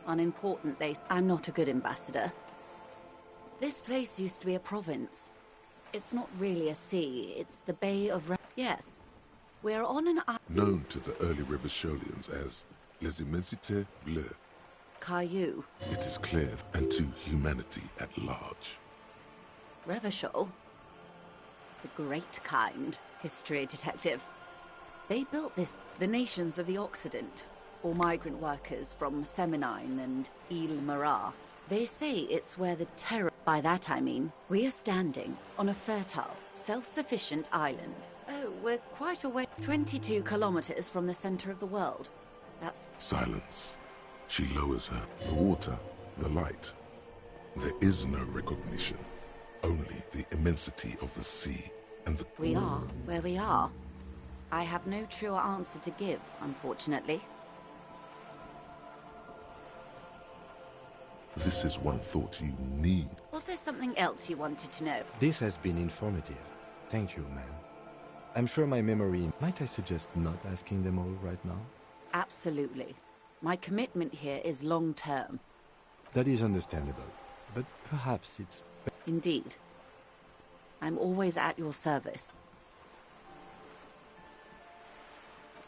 Unimportant, I'm not a good ambassador. This place used to be a province. It's not really a sea, it's the Bay of Yes. We're on an island... Known to the early Revacholians as Les Immensités Bleues. Caillou. It is clear, and to humanity at large. Revachol? The great kind, history detective. They built this... The nations of the Occident, or migrant workers from Seminine and Ile-Marat. They say it's where the terror... By that I mean, we are standing on a fertile, self-sufficient island. Oh, we're quite away... 22 kilometers from the center of the world. That's... Silence. She lowers her. The water, the light. There is no recognition. Only the immensity of the sea and the... We are where we are. I have no truer answer to give, unfortunately. This is one thought you need. Was there something else you wanted to know? This has been informative. Thank you, ma'am. I'm sure my memory... Might I suggest not asking them all right now? Absolutely. My commitment here is long-term. That is understandable, but perhaps it's... Indeed. I'm always at your service.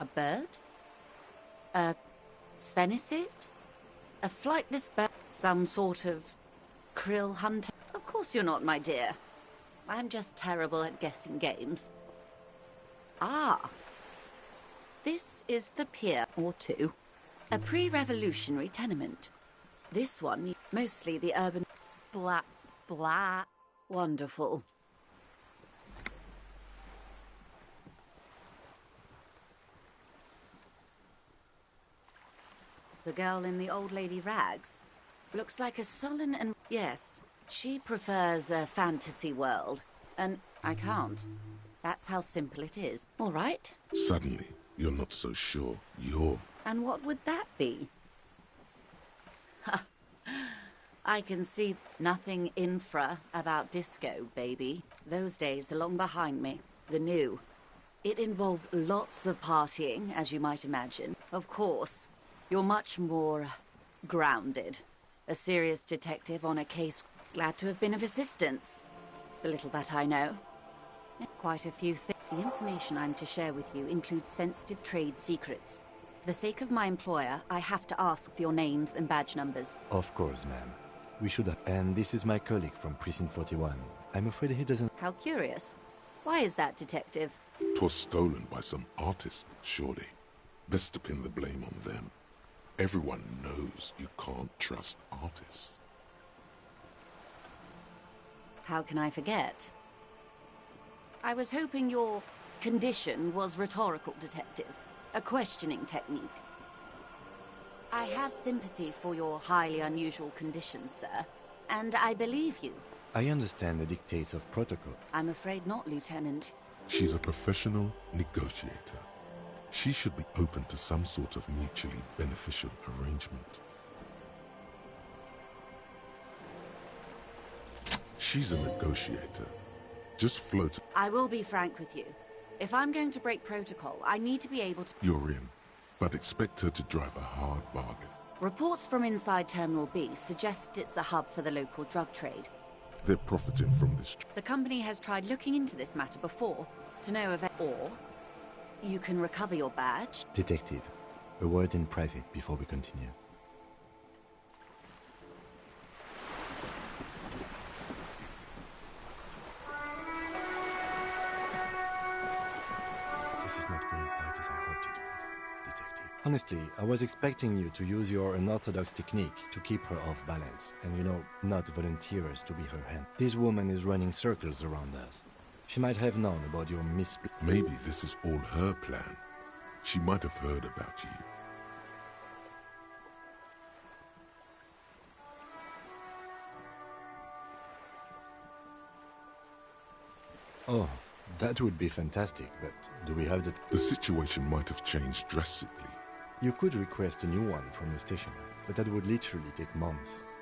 A bird? A Svenicid? A flightless bird? Some sort of krill hunter? Of course you're not, my dear. I'm just terrible at guessing games. Ah! This is the Pier, or two. A pre-revolutionary tenement. This one, mostly the urban... Splat, splat. Wonderful. The girl in the old lady rags looks like a sullen and... Yes, she prefers a fantasy world. And I can't. That's how simple it is. All right? Suddenly, you're not so sure you're... And what would that be? I can see nothing infra about disco, baby. Those days are long behind me. The new. It involved lots of partying, as you might imagine. Of course, you're much more grounded. A serious detective on a case. Glad to have been of assistance. The little that I know. Quite a few things. The information I'm to share with you includes sensitive trade secrets. For the sake of my employer, I have to ask for your names and badge numbers. Of course, ma'am. We should have... And this is my colleague from Precinct 41. I'm afraid he doesn't... How curious. Why is that, Detective? 'Twas stolen by some artist, surely. Best to pin the blame on them. Everyone knows you can't trust artists. How can I forget? I was hoping your condition was rhetorical, Detective. A questioning technique. I have sympathy for your highly unusual condition, sir. And I believe you. I understand the dictates of protocol. I'm afraid not, Lieutenant. She's a professional negotiator. She should be open to some sort of mutually beneficial arrangement. She's a negotiator. Just float. I will be frank with you. If I'm going to break protocol, I need to be able to... You're in, but expect her to drive a hard bargain. Reports from inside Terminal B suggest it's a hub for the local drug trade. They're profiting from this. The company has tried looking into this matter before, to no avail. Or you can recover your badge. Detective, a word in private before we continue. This is not going quite as I hoped it would, Detective. Honestly, I was expecting you to use your unorthodox technique to keep her off balance, and not volunteer us to be her hand. This woman is running circles around us. She might have known about your Maybe this is all her plan. She might have heard about you. Oh, that would be fantastic, but do we have the... The situation might have changed drastically. You could request a new one from the station, but that would literally take months.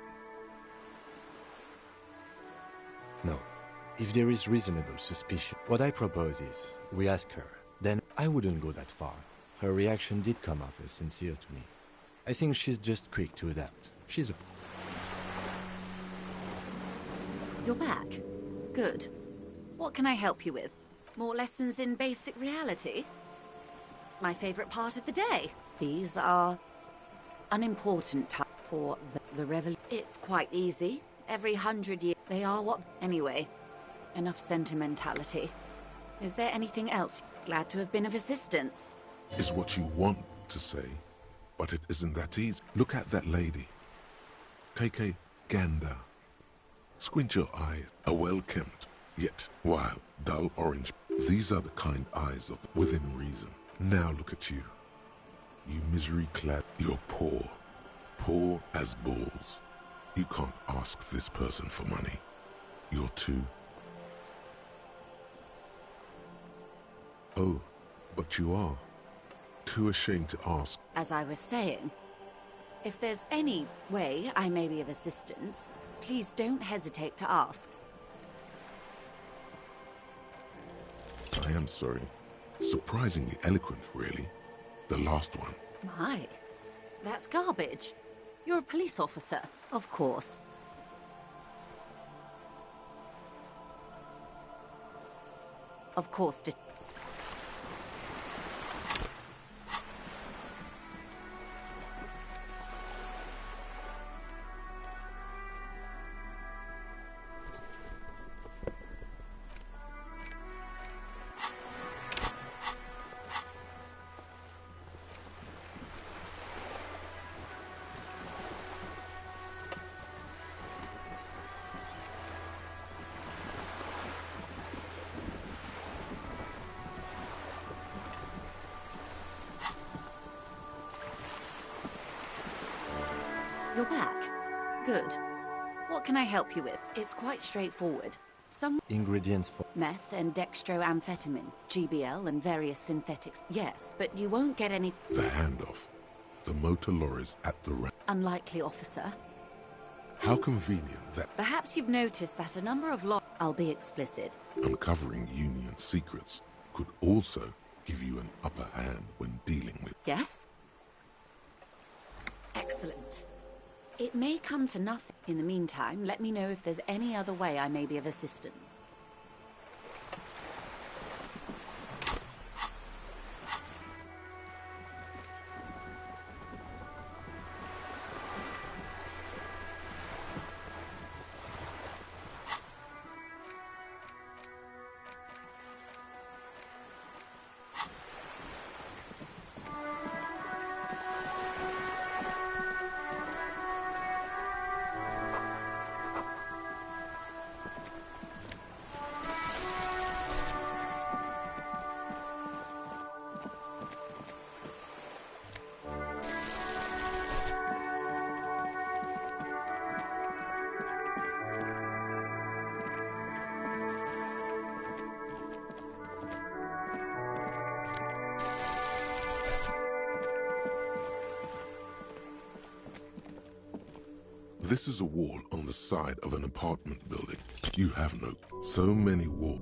No. If there is reasonable suspicion, what I propose is, we ask her. Then I wouldn't go that far. Her reaction did come off as sincere to me. I think she's just quick to adapt. She's a... You're back. Good. What can I help you with? More lessons in basic reality? My favorite part of the day. These are unimportant time for the revolution. It's quite easy. Every 100 years, they are what... Anyway, enough sentimentality. Is there anything else? Glad to have been of assistance. Is what you want to say, but it isn't that easy. Look at that lady. Take a gander. Squint your eyes. A well-kempt, yet wild, dull orange. These are the kind eyes of within reason. Now look at you. You misery-clad. You're poor. Poor as balls. You can't ask this person for money. You're too... Oh, but you are. Too ashamed to ask. As I was saying, if there's any way I may be of assistance, please don't hesitate to ask. I am sorry. Surprisingly eloquent, really. The last one. My, that's garbage. You're a police officer, of course. Of course, You're back. Good. What can I help you with? It's quite straightforward. Some ingredients for meth and dextroamphetamine, GBL and various synthetics. Yes, but you won't get any... The handoff. The motor lorries at the ramp. Unlikely, officer. How convenient that... Perhaps you've noticed that a number of I'll be explicit. Uncovering Union secrets could also give you an upper hand when dealing with... Yes? Excellent. It may come to nothing. In the meantime, let me know if there's any other way I may be of assistance. This is a wall on the side of an apartment building. You have no... So many walls.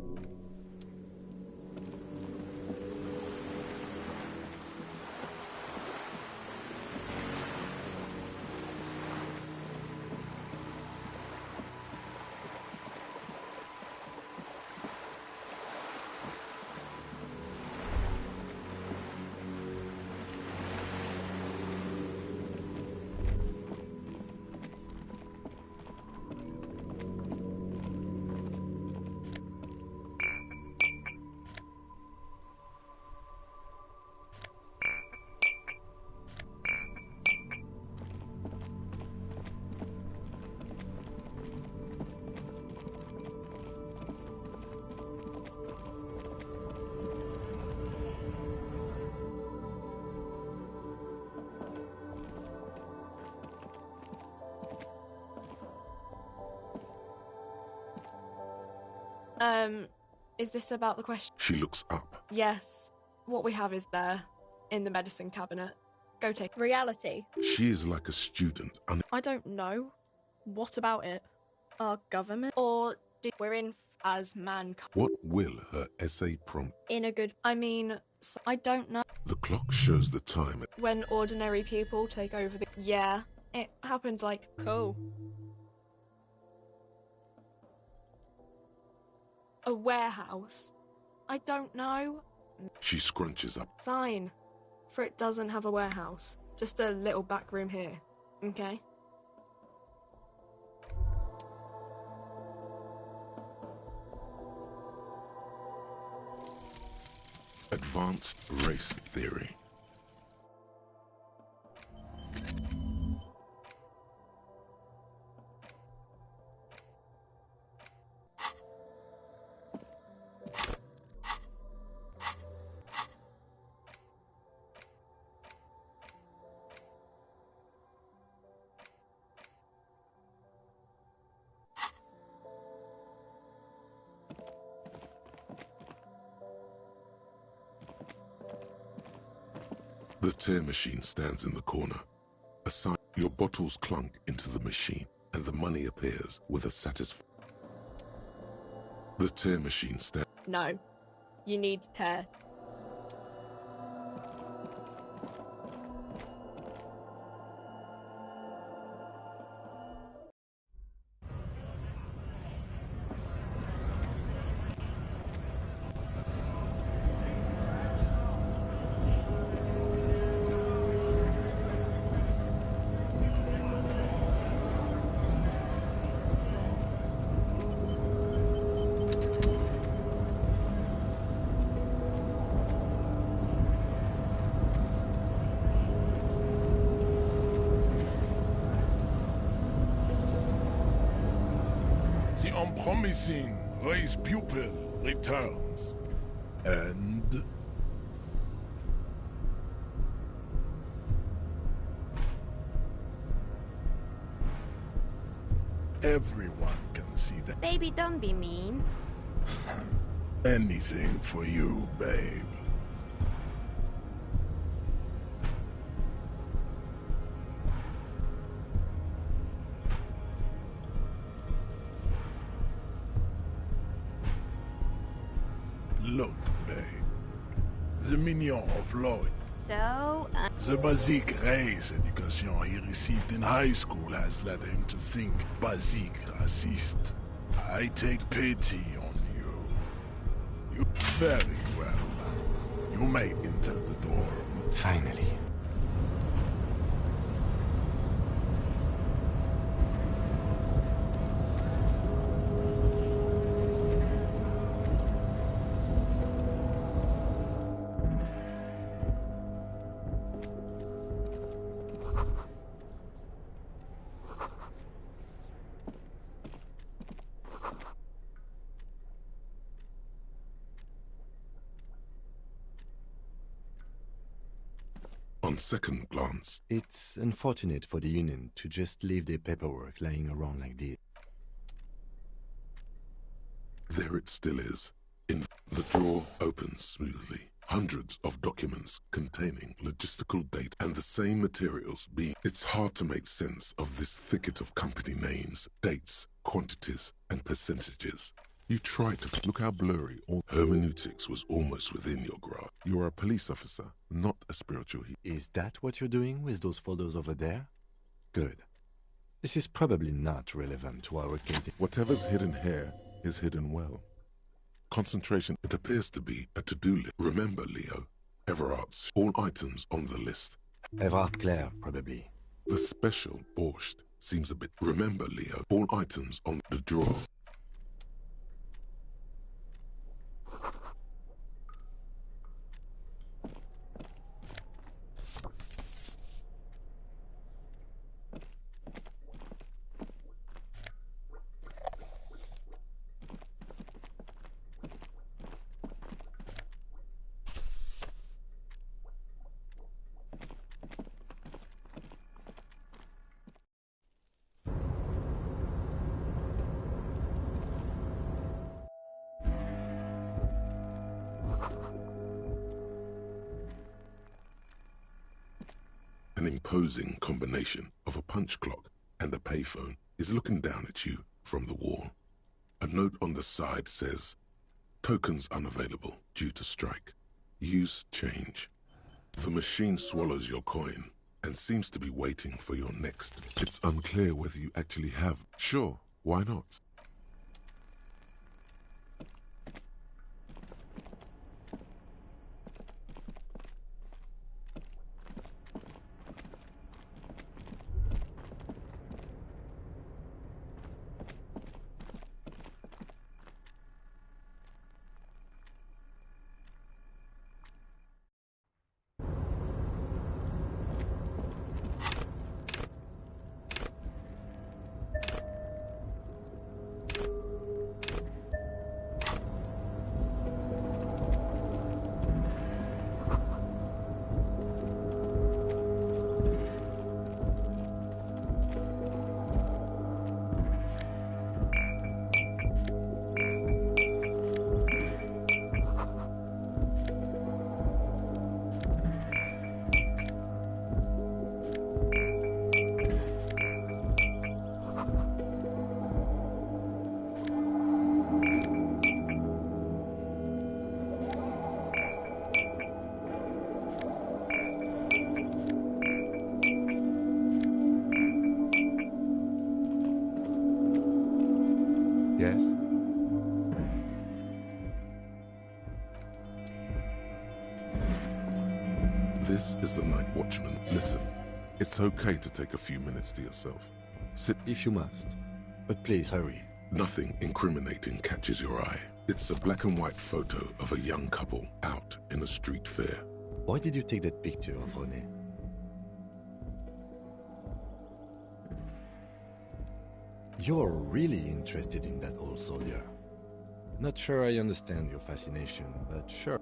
Is this about the question? She looks up. Yes. What we have is there, in the medicine cabinet. Go take reality. She is like a student. I don't know. What about it? Our government? Or we're in as mankind? What will her essay prompt? In a good... I mean, I don't know. The clock shows the time. When ordinary people take over the... Yeah, it happened like... Cool. A warehouse? I don't know. She scrunches up. Fine. For it doesn't have a warehouse. Just a little back room here. Okay? Advanced race theory. The tear machine stands in the corner. Aside, your bottles clunk into the machine, and the money appears with a satisfying... The tear machine stands... No. You need tear. The unpromising race pupil returns. And... everyone can see that. Baby, don't be mean. Anything for you, babe. Look, babe. The minion of Lloyd. So, The basic race education he received in high school has led him to think basic racist. I take pity on you. You very well. You may enter the door. Finally. On second glance, it's unfortunate for the Union to just leave their paperwork lying around like this. There it still is. The drawer opens smoothly. Hundreds of documents containing logistical data and the same materials being... It's hard to make sense of this thicket of company names, dates, quantities, and percentages. You try to look how blurry all hermeneutics was almost within your grasp. You are a police officer, not a spiritual healer. Is that what you're doing with those folders over there? Good. This is probably not relevant to our case. Whatever's hidden here is hidden well. Concentration, it appears to be a to-do list. Remember, Leo, Everard's all items on the list. Everard Clare, probably. The special borscht seems a bit... Remember, Leo, all items on the drawer. An imposing combination of a punch clock and a payphone is looking down at you from the wall. A note on the side says, "Tokens unavailable due to strike. Use change." The machine swallows your coin and seems to be waiting for your next. It's unclear whether you actually have. Sure, why not? Yes? This is the night watchman. Listen, it's okay to take a few minutes to yourself. Sit if you must, but please hurry. Nothing incriminating catches your eye. It's a black and white photo of a young couple out in a street fair. Why did you take that picture of René? You're really interested in that old soldier. Not sure I understand your fascination, but sure.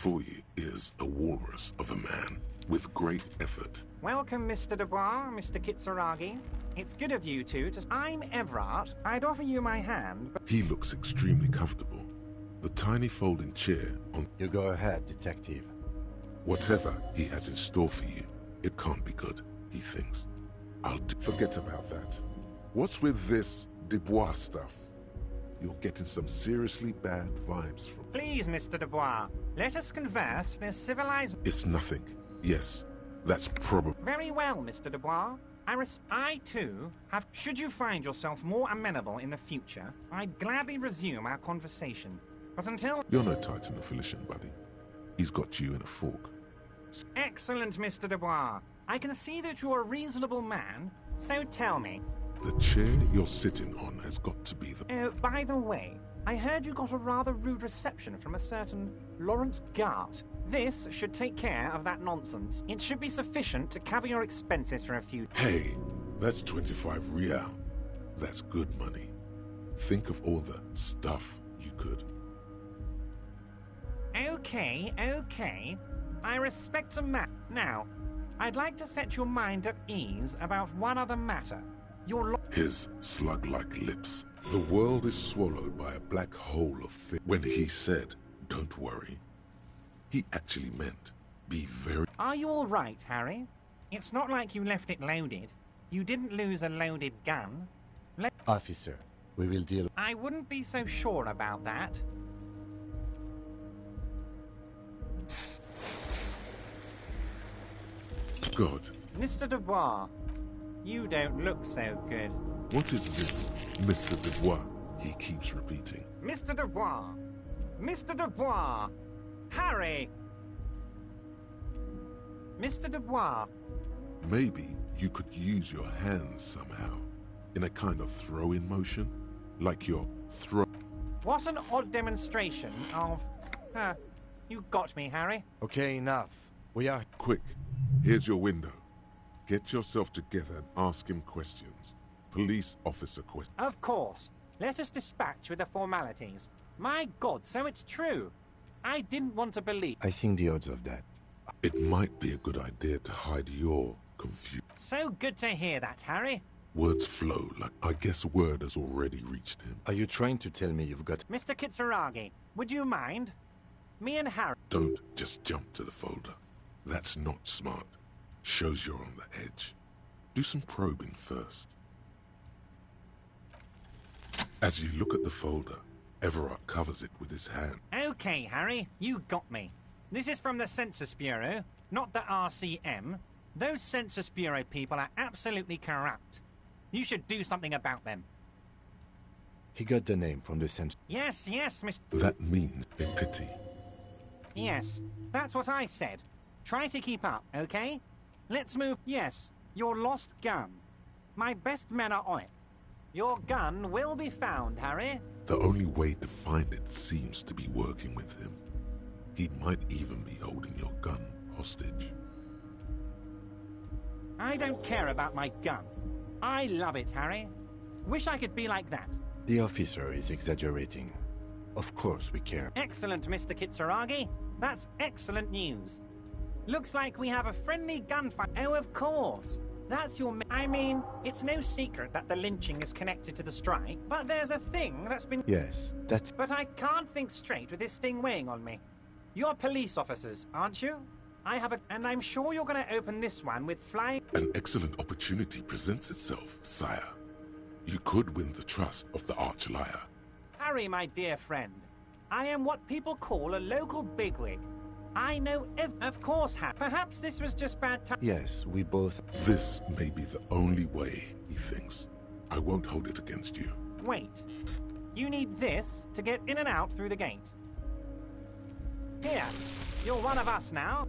before you is a walrus of a man with great effort. Welcome, Mr. Dubois, Mr. Kitsuragi. It's good of you two to... I'm Everard. I'd offer you my hand, but... He looks extremely comfortable. The tiny folding chair on... You go ahead, detective. Whatever he has in store for you, it can't be good, he thinks. Forget about that. What's with this Dubois stuff? You're getting some seriously bad vibes from... Please, Mr. Dubois, let us converse in a civilized... It's nothing. Yes, that's probably... Very well, Mr. Dubois. I, too, have... Should you find yourself more amenable in the future, I'd gladly resume our conversation. But until... You're no Titan affiliation, buddy. He's got you in a fork. Excellent, Mr. Dubois. I can see that you're a reasonable man, so tell me... The chair you're sitting on has got to be the... Oh, by the way, I heard you got a rather rude reception from a certain Lawrence Gart. This should take care of that nonsense. It should be sufficient to cover your expenses for a few... Hey, that's 25 real. That's good money. Think of all the stuff you could... Okay. I respect a man. Now, I'd like to set your mind at ease about one other matter. His slug-like lips. The world is swallowed by a black hole of fear. When he said, don't worry, he actually meant, be very... Are you all right, Harry? It's not like you left it loaded. You didn't lose a loaded gun. Officer, we will deal... I wouldn't be so sure about that. God. Mr. Dubois, you don't look so good. What is this, Mr. Dubois? He keeps repeating. Mr. Dubois! Mr. Dubois! Harry! Mr. Dubois! Maybe you could use your hands somehow, in a kind of throw-in motion, like you're throw... What an odd demonstration of... you got me, Harry. Okay, enough. We are... Quick, here's your window. Get yourself together and ask him questions. Police officer questions. Of course. Let us dispatch with the formalities. My God, so it's true. I didn't want to believe... I think the odds of that... It might be a good idea to hide your confusion. So good to hear that, Harry. Words flow like... I guess word has already reached him. Are you trying to tell me you've got... Mr. Kitsuragi, would you mind? Me and Harry... Don't just jump to the folder. That's not smart. Shows you're on the edge. Do some probing first. As you look at the folder, Everard covers it with his hand. Okay, Harry, you got me. This is from the Census Bureau, not the RCM. Those Census Bureau people are absolutely corrupt. You should do something about them. He got the name from the census. Yes, Mr. That means a pity. Yes, that's what I said. Try to keep up, okay? Let's move. Yes, your lost gun. My best men are on it. Your gun will be found, Harry. The only way to find it seems to be working with him. He might even be holding your gun hostage. I don't care about my gun. I love it, Harry. Wish I could be like that. The officer is exaggerating. Of course we care. Excellent, Mr. Kitsuragi. That's excellent news. Looks like we have a friendly gunfight. Oh, of course. That's your... I mean, it's no secret that the lynching is connected to the strike, but there's a thing that's been... Yes, that's... But I can't think straight with this thing weighing on me. You're police officers, aren't you? I have a... And I'm sure you're going to open this one with flying... An excellent opportunity presents itself, sire. You could win the trust of the arch-liar. Harry, my dear friend, I am what people call a local bigwig. I know of course, Harry. Perhaps this was just bad time. Yes, we both... This may be the only way, he thinks. I won't hold it against you. Wait. You need this to get in and out through the gate. Here, you're one of us now.